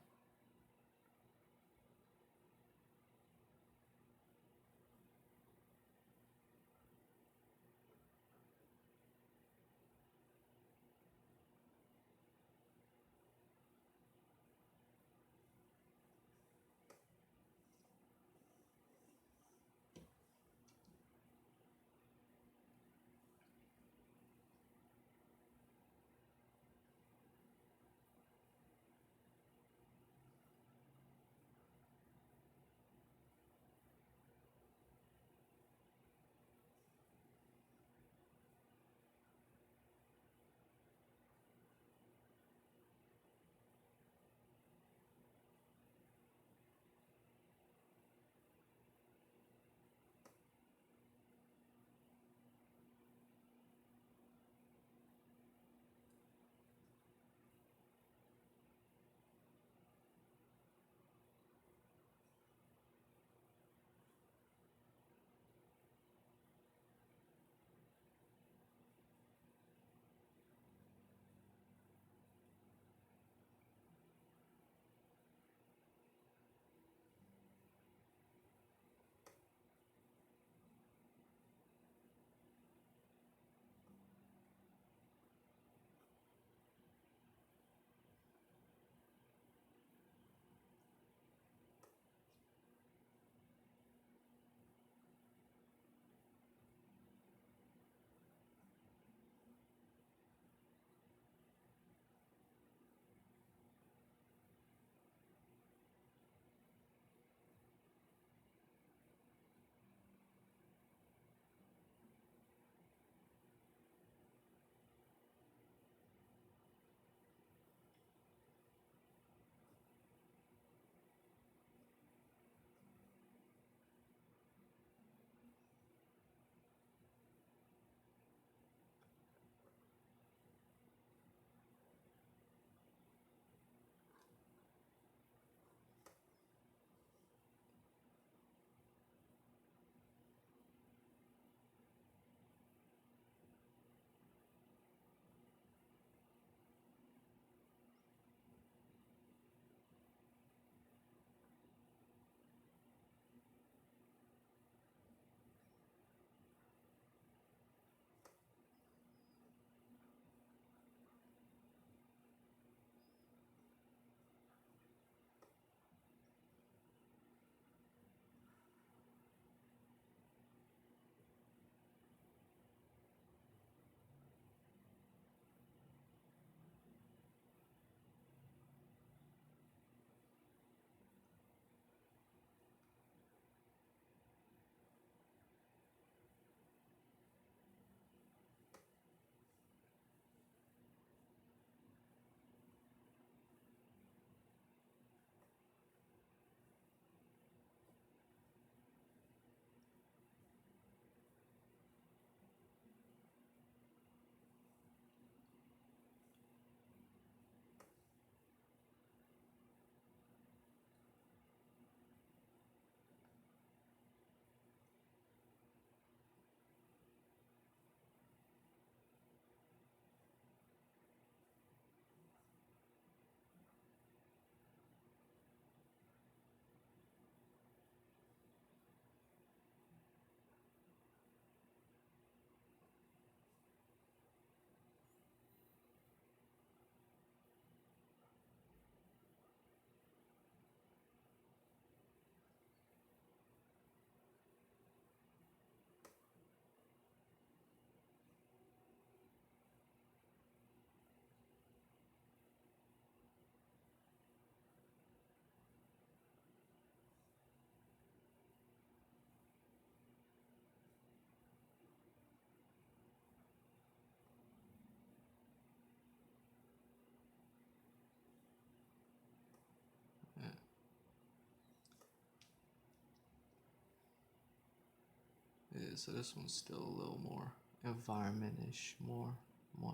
so this one's still a little more environment-ish, more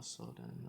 so than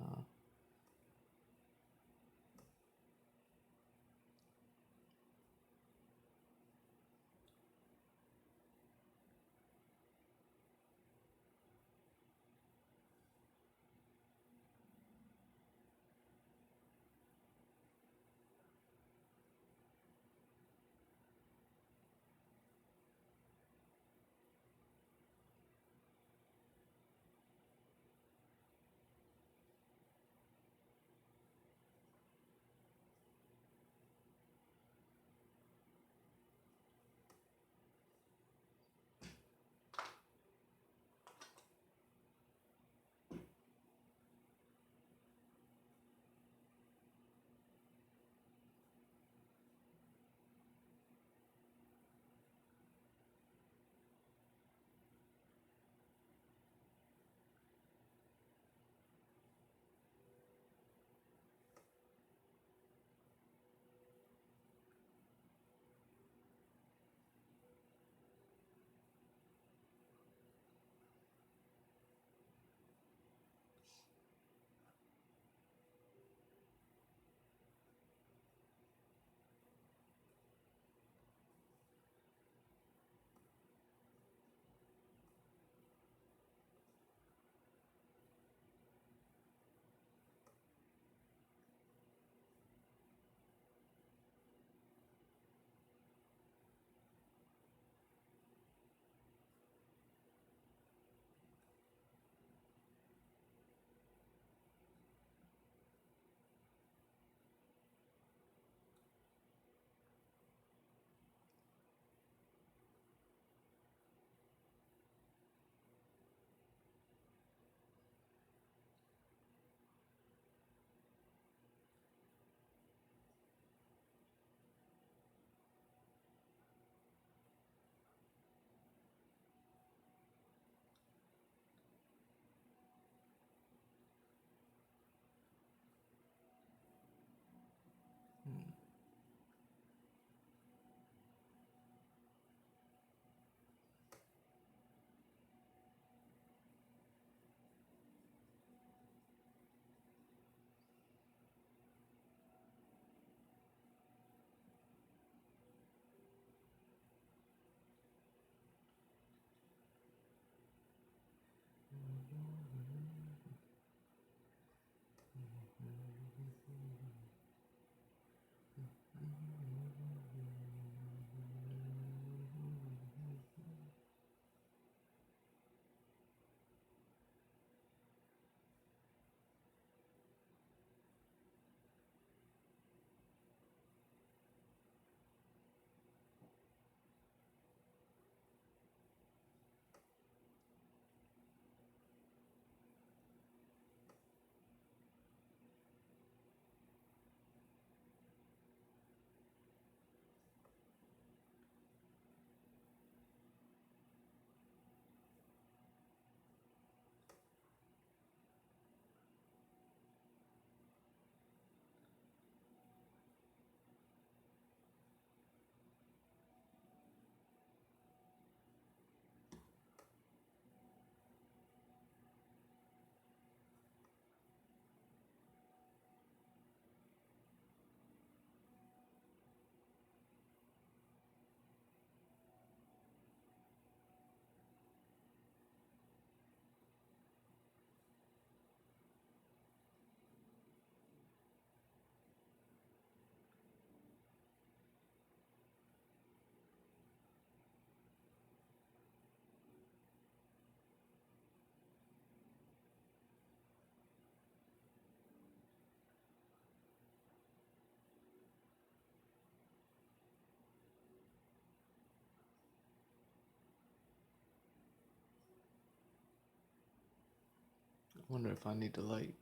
I wonder if I need to like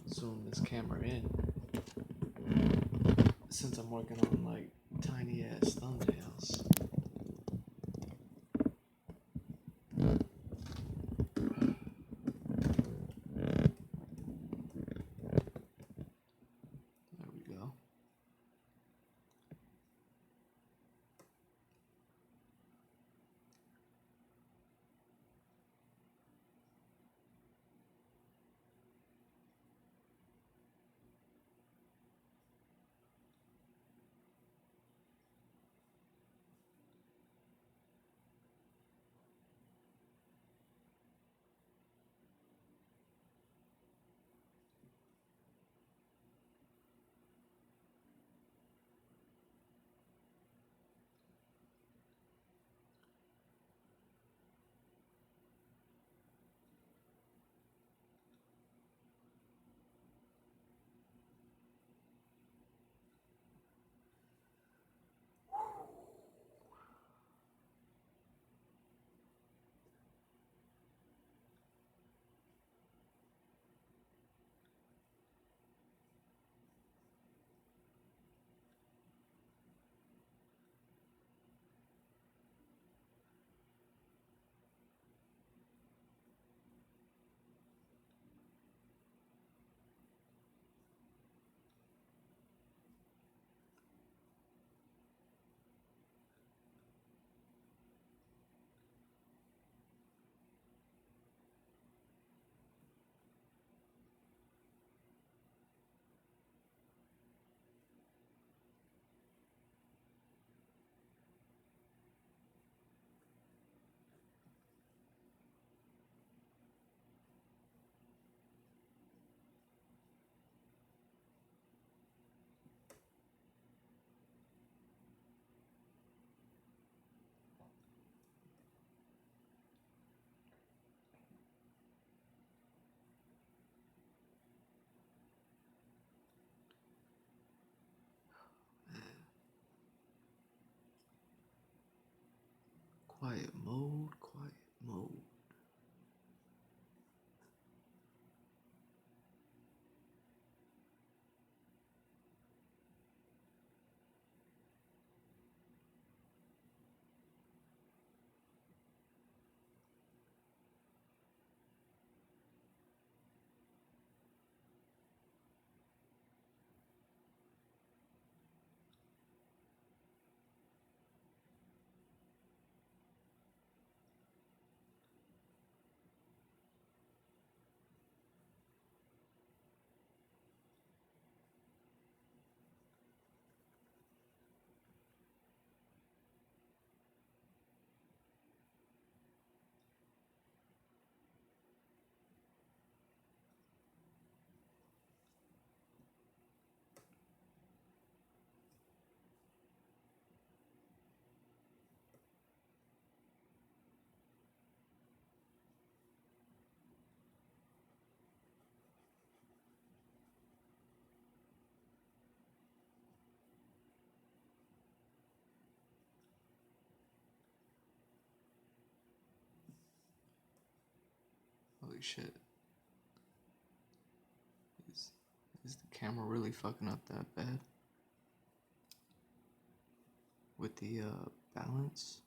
zoom this camera in since I'm working on like tiny ass thumbnails. There we go. Quiet mode, quiet mode. Holy shit. Is the camera really fucking up that bad? With the balance?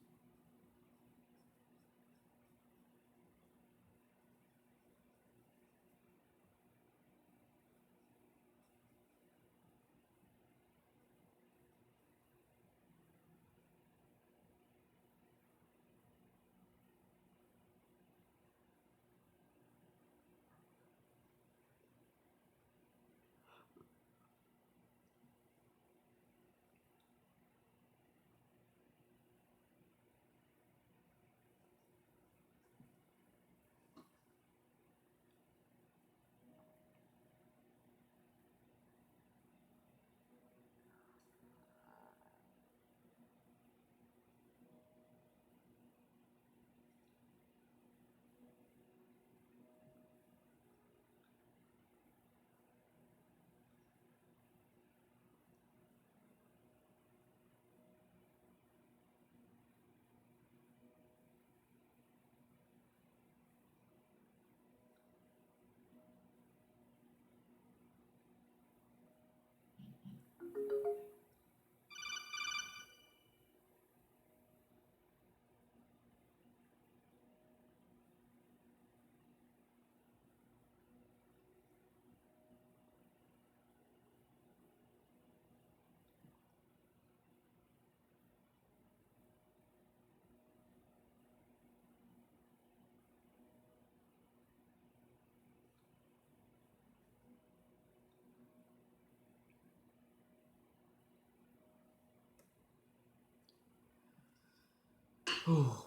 Oh,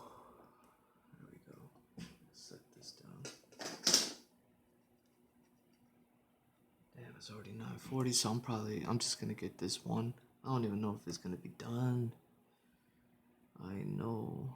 there we go. Set this down. Damn, it's already 9:40, so I'm just gonna get this one. I don't even know if it's gonna be done. I know.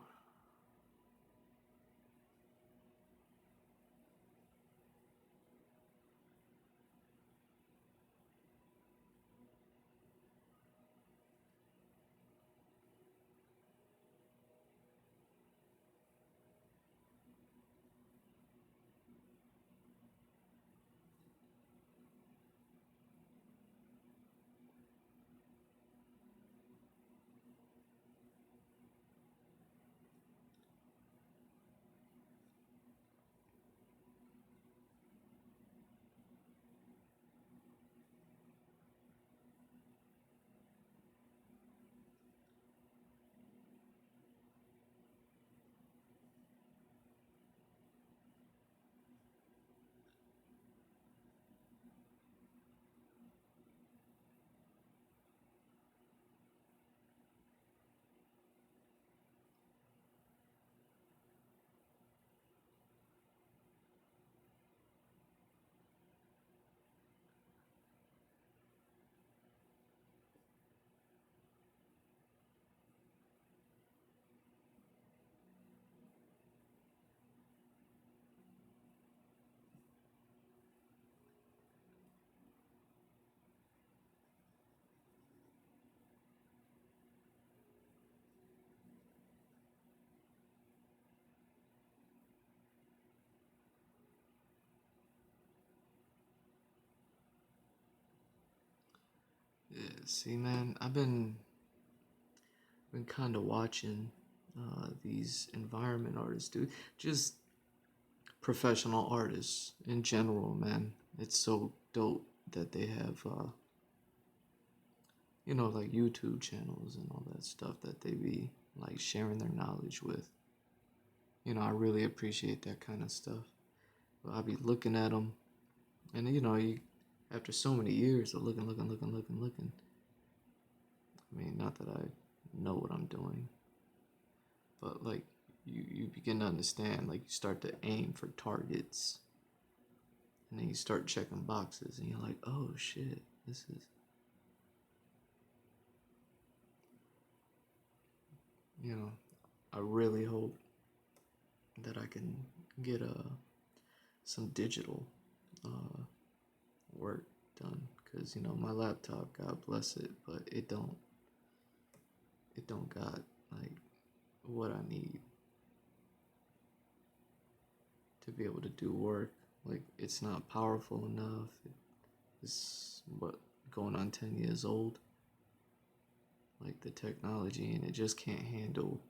See, man, I've been kind of watching these environment artists, dude. Just professional artists in general, man. It's so dope that they have, like YouTube channels and all that stuff that they be like sharing their knowledge with. I really appreciate that kind of stuff. But I be looking at them, and after so many years of looking. I mean, not that I know what I'm doing, but like you begin to understand. Like you start to aim for targets, and then you start checking boxes, and you're like, oh shit, this is. I really hope that I can get some digital uh, work done, because my laptop, God bless it, but it don't got like what I need to be able to do work. Like it's not powerful enough. It's what, going on 10 years old, like the technology, and it just can't handle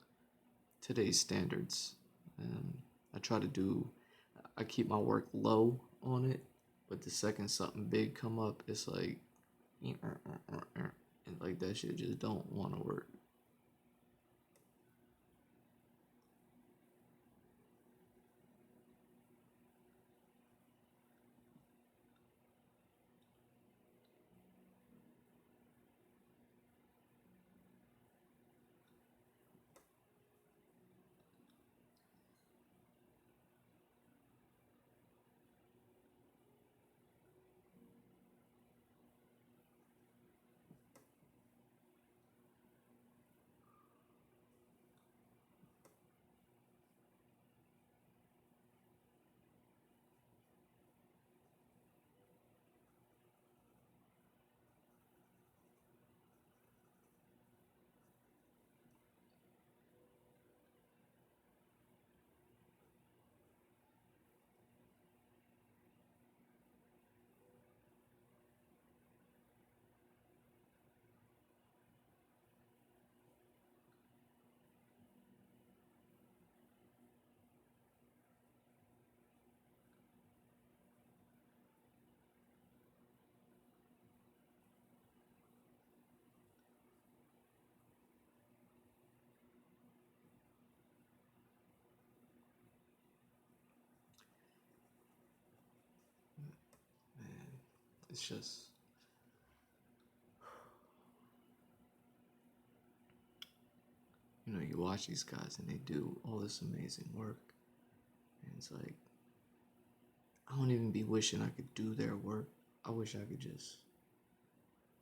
today's standards. And I keep my work low on it, but the second something big come up, it's like, and like that shit just don't want to work. Man, it's just, you watch these guys and they do all this amazing work, and it's like, I don't even be wishing I could do their work. I wish I could just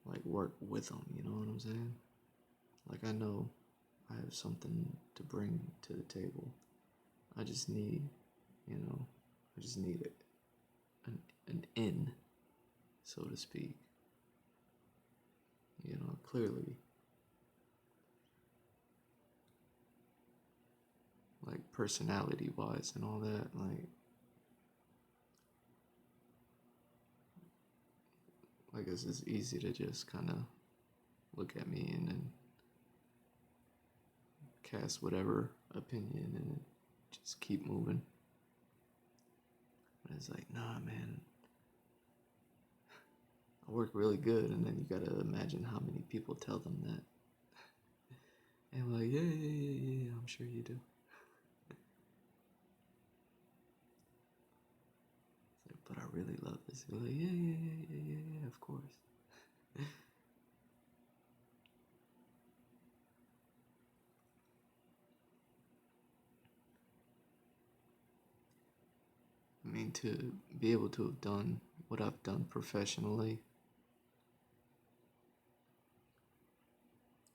like work with them, you know what I'm saying? Like I know I have something to bring to the table. I just need, you know, I just need an in, so to speak. Clearly, like personality wise and all that, like it's easy to just kind of look at me and then cast whatever opinion and just keep moving. But it's like, nah, man, I work really good, and then you gotta imagine how many people tell them that. And I'm like, yeah, I'm sure you do. It's like, but I really love this. You're like, yeah, of course. I mean, to be able to have done what I've done professionally,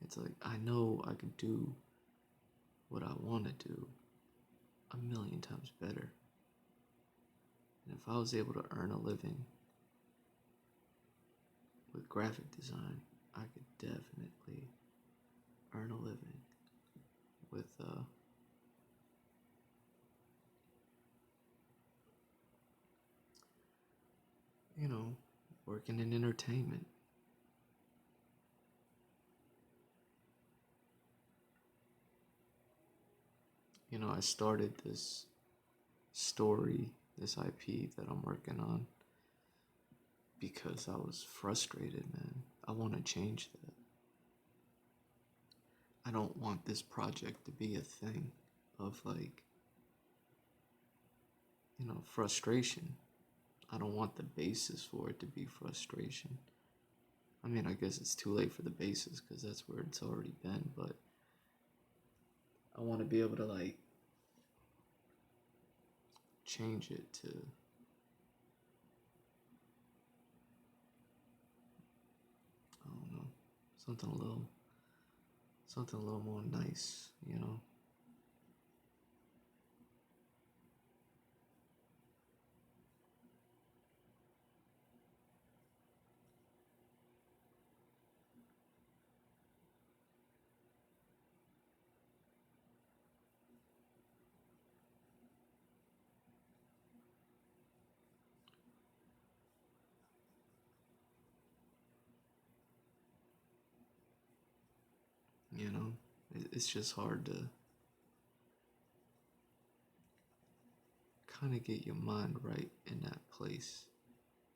it's like, I know I could do what I want to do a million times better. And if I was able to earn a living with graphic design, I could definitely earn a living with, you know, working in entertainment. I started this story, this IP that I'm working on because I was frustrated, man. I want to change that. I don't want this project to be a thing of like, frustration. I don't want the basis for it to be frustration. I mean, I guess it's too late for the basis because that's where it's already been, but I want to be able to like change it to I don't know, something a little more nice, you know. It's just hard to kind of get your mind right in that place.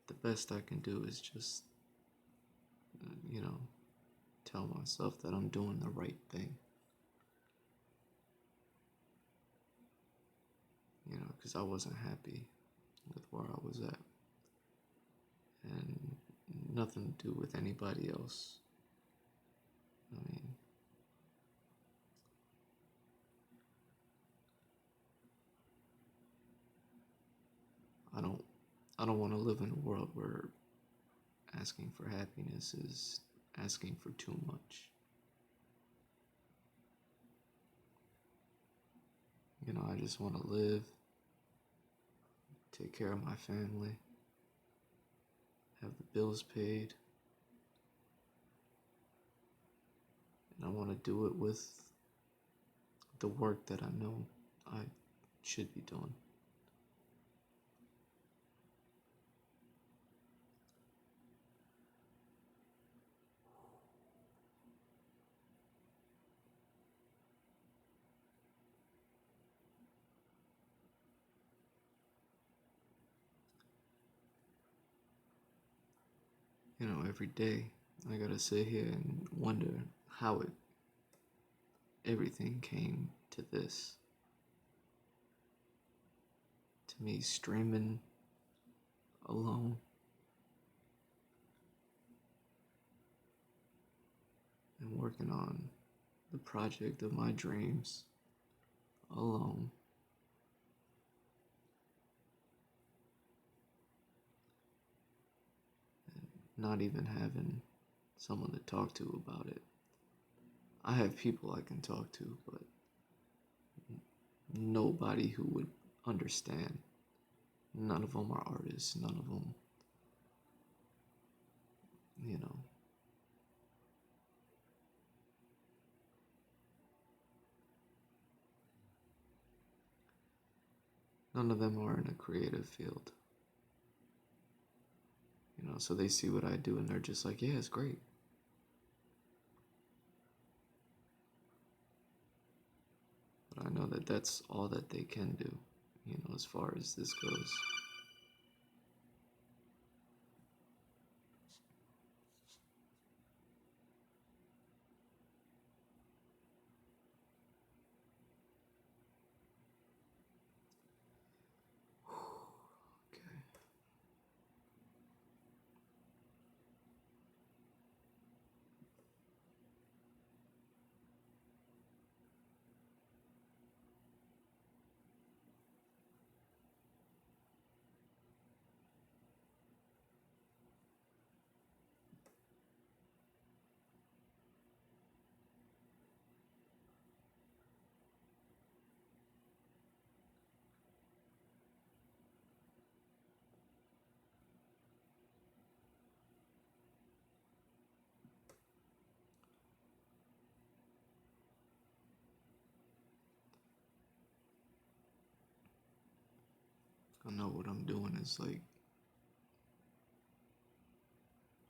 The best I can do is just, you know, tell myself that I'm doing the right thing. Because I wasn't happy with where I was at. And nothing to do with anybody else. I mean, I don't I don't want to live in a world where asking for happiness is asking for too much. I just want to live, take care of my family, have the bills paid, and I want to do it with the work that I know I should be doing. Every day I gotta sit here and wonder how everything came to this. To me streaming alone and working on the project of my dreams alone. And not even having someone to talk to about it. I have people I can talk to, but nobody who would understand. None of them are artists. None of them, you know. None of them are in a creative field. So they see what I do and they're just like, yeah, it's great. But I know that that's all that they can do, as far as this goes. Okay. I know what I'm doing is like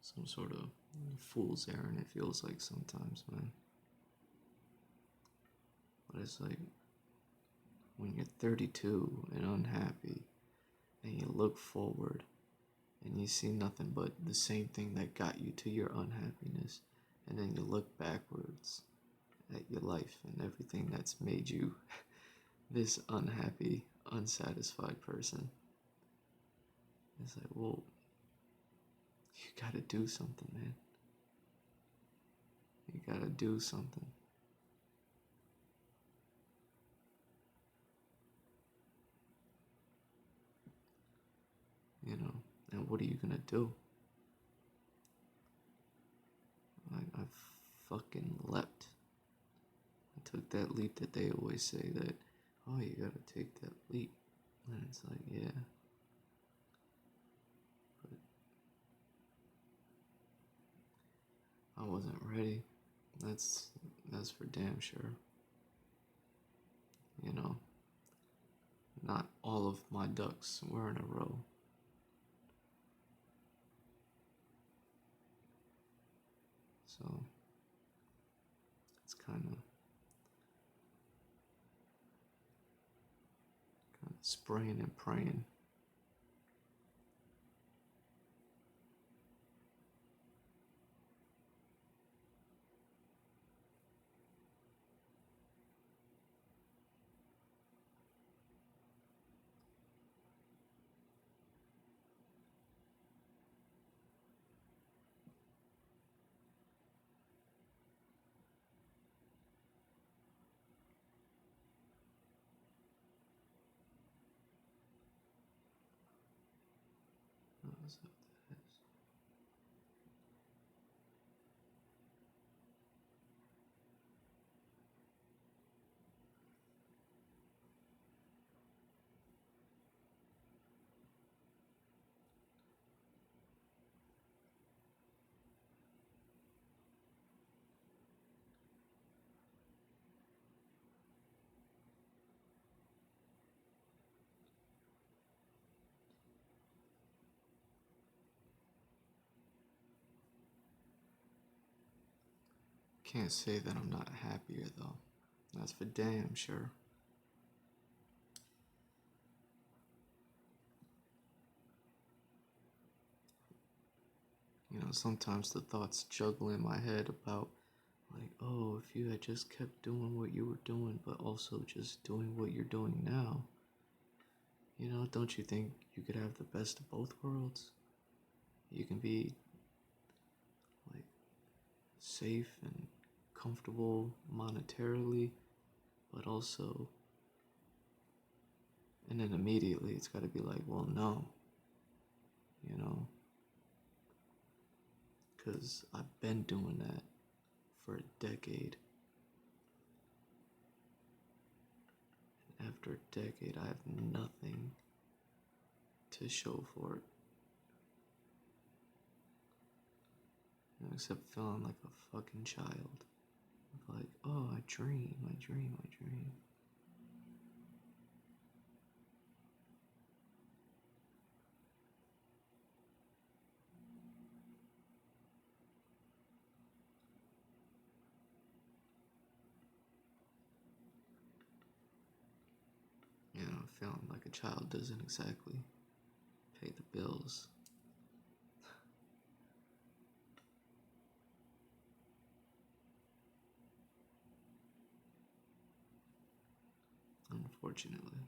some sort of fool's errand, it feels like sometimes, man. But it's like, when you're 32 and unhappy and you look forward and you see nothing but the same thing that got you to your unhappiness, and then you look backwards at your life and everything that's made you this unhappy, unsatisfied person. It's like, well, you gotta do something, man. You gotta do something. You know, and what are you gonna do? I fucking leapt. I took that leap that they always say that, oh, you gotta take that leap. And it's like, yeah. But I wasn't ready. That's for damn sure. You know, not all of my ducks were in a row. So it's kind of spraying and praying. Can't say that I'm not happier though. That's for damn sure. You know, sometimes the thoughts juggle in my head about, like, oh, if you had just kept doing what you were doing, but also just doing what you're doing now, you know, don't you think you could have the best of both worlds? You can be, like, safe and comfortable monetarily, but also, and then immediately it's got to be like, well, no, you know, because I've been doing that for a decade. And after a decade, I have nothing to show for it, you know, except feeling like a fucking child. Like, oh, I dream, I dream, I dream. You know, feeling like a child doesn't exactly pay the bills. Unfortunately.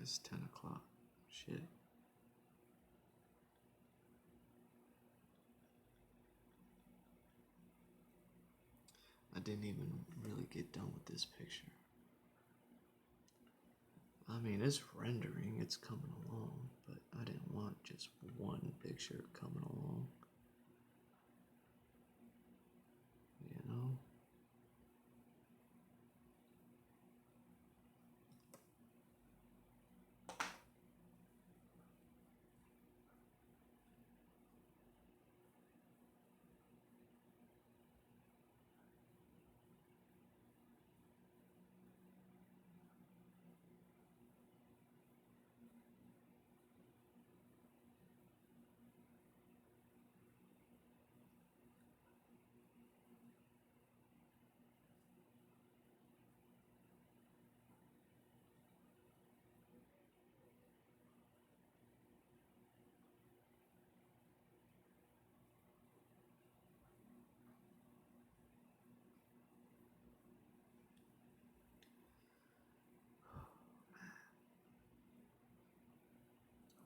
it's 10 o'clock. Shit. I didn't even really get done with this picture. I mean, it's rendering, it's coming along, but I didn't want just one picture coming along. You know?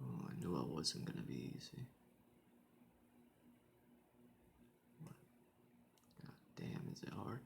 Oh, I knew it wasn't gonna be easy. What? God damn, is it hard?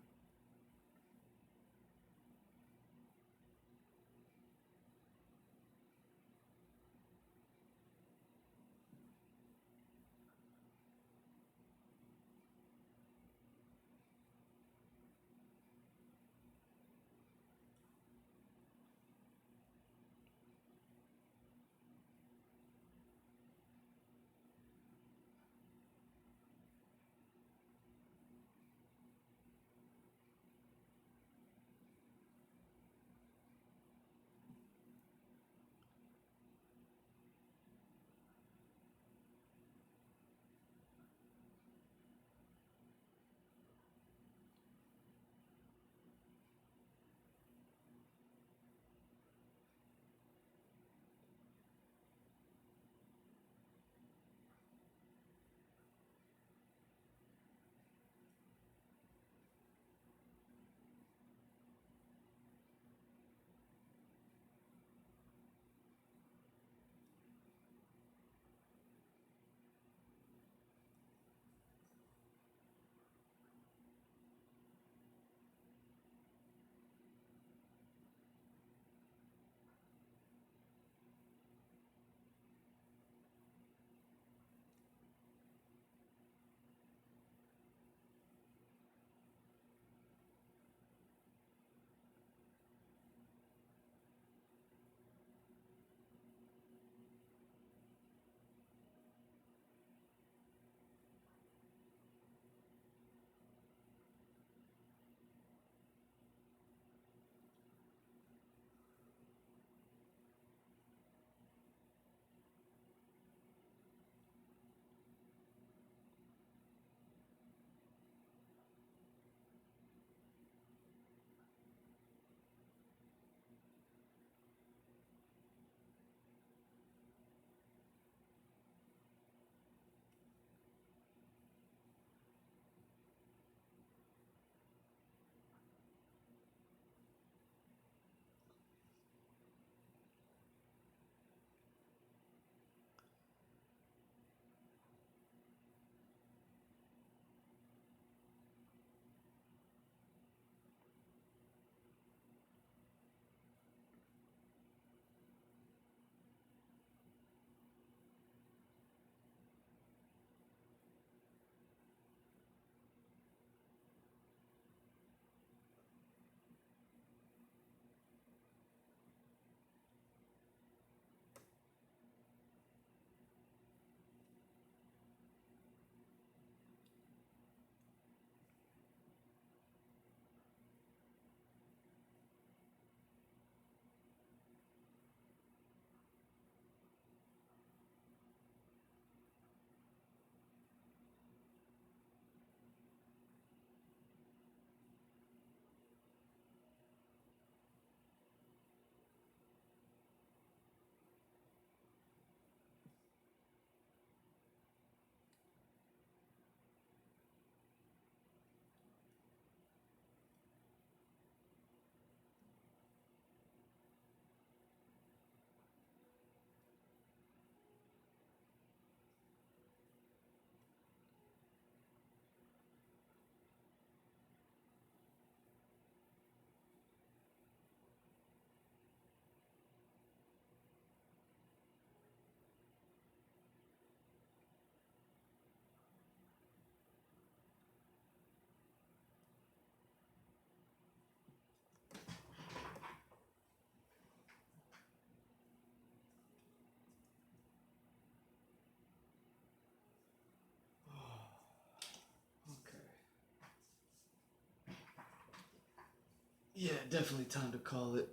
Yeah, definitely time to call it.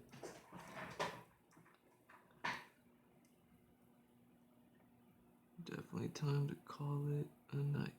Definitely time to call it a night.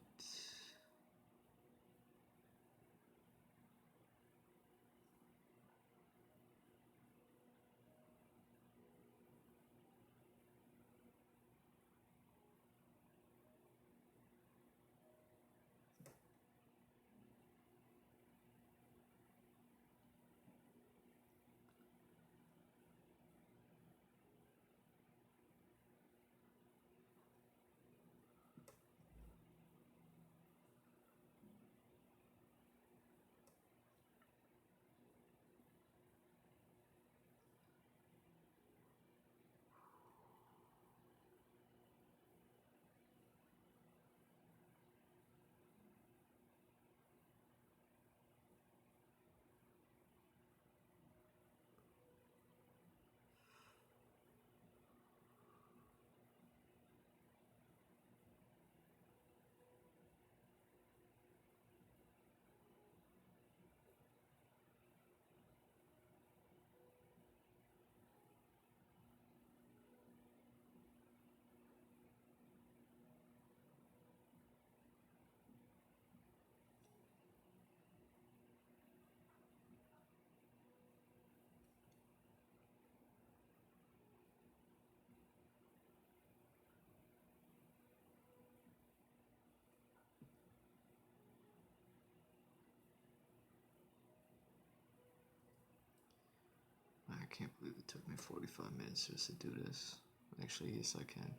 I can't believe it took me 45 minutes just to do this. Actually, yes, I can.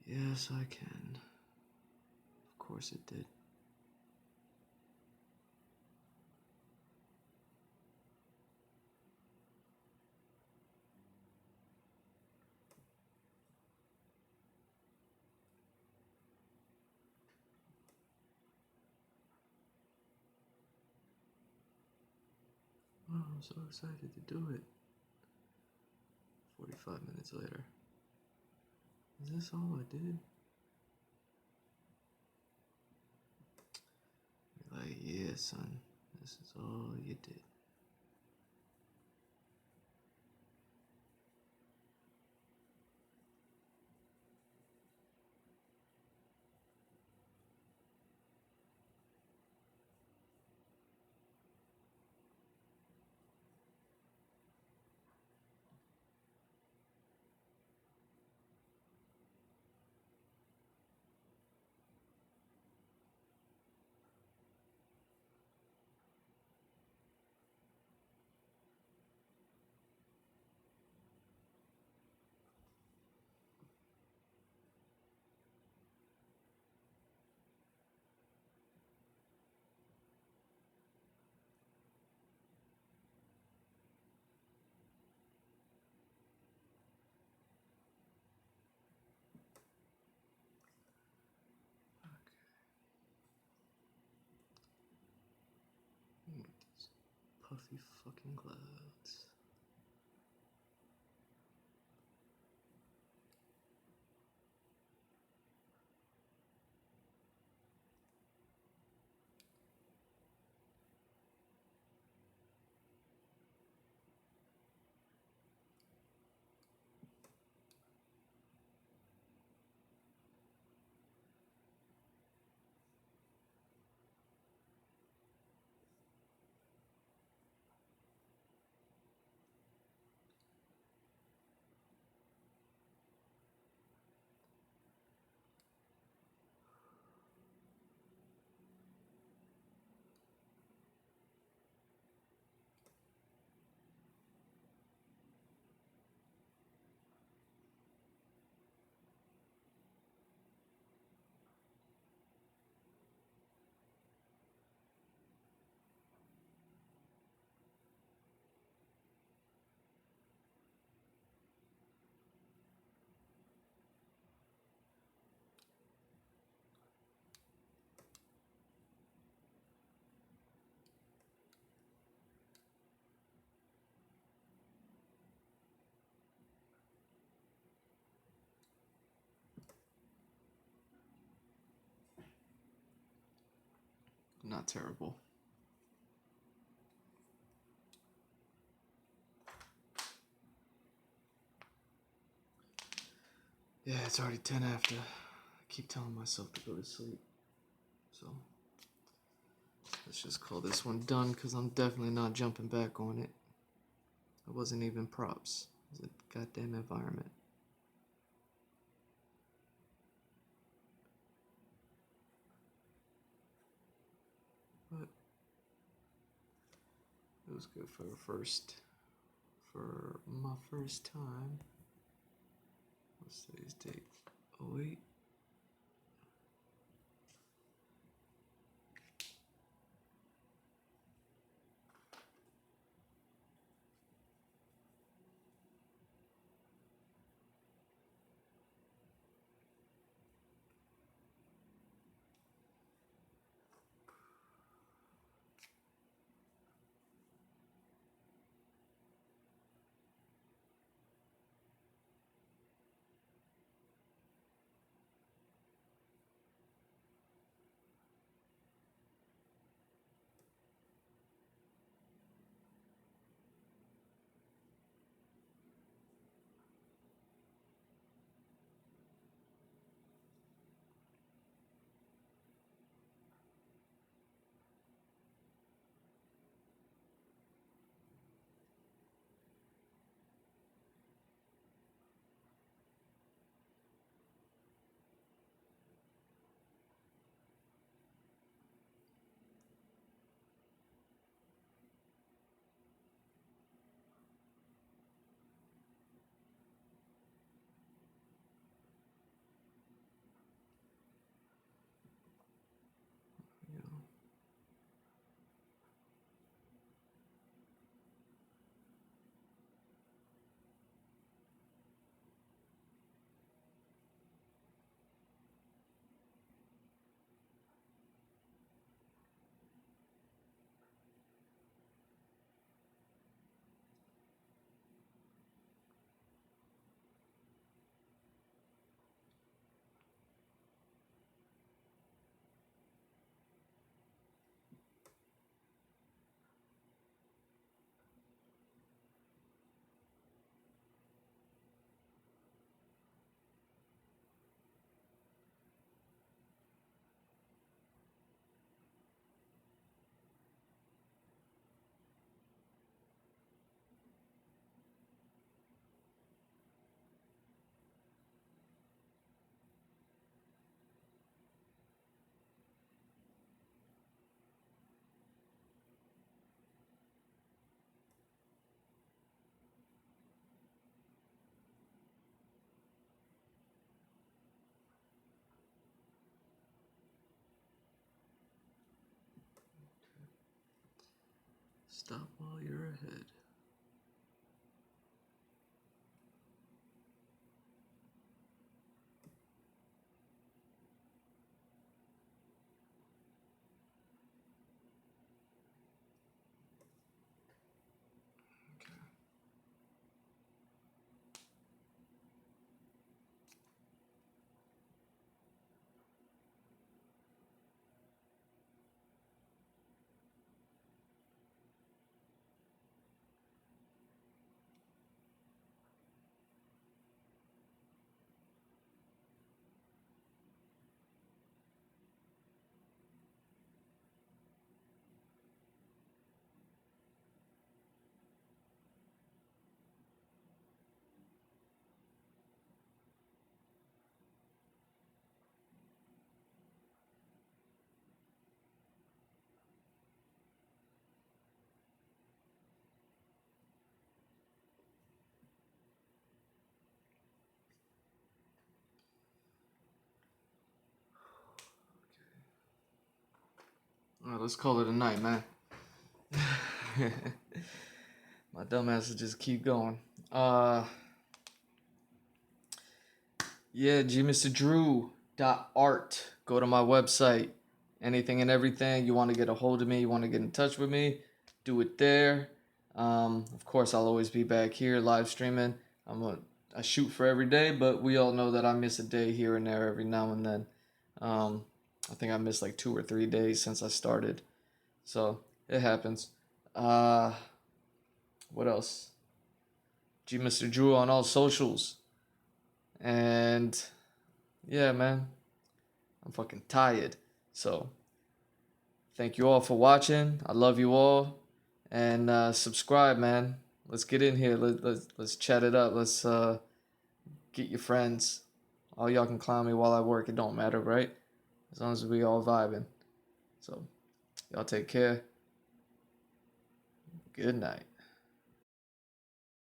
Yes, I can. Of course it did. Oh, I'm so excited to do it. 45 minutes later. Is this all I did? You're like, yeah, son, this is all you did. Okay. Get these puffy fucking clouds. Not terrible. Yeah, it's already 10 after. I keep telling myself to go to sleep. So let's just call this one done because I'm definitely not jumping back on it. It wasn't even props. It was a goddamn environment. But it was good for my first time. What's today's date? 08. You know. Stop while you're ahead. All right, let's call it a night, man. My dumbass will just keep going. Yeah, GMrDrew.art. Go to my website. Anything and everything. You want to get a hold of me, you want to get in touch with me, do it there. Of course, I'll always be back here live streaming. I shoot for every day, but we all know that I miss a day here and there every now and then. I think I missed like 2 or 3 days since I started. So it happens. What else? GMrDrew on all socials. And yeah, man, I'm fucking tired. So thank you all for watching. I love you all. And subscribe, man. Let's get in here. Let's chat it up. Let's get your friends. All y'all can clown me while I work. It don't matter, right? As long as we all vibing. So y'all take care. Good night.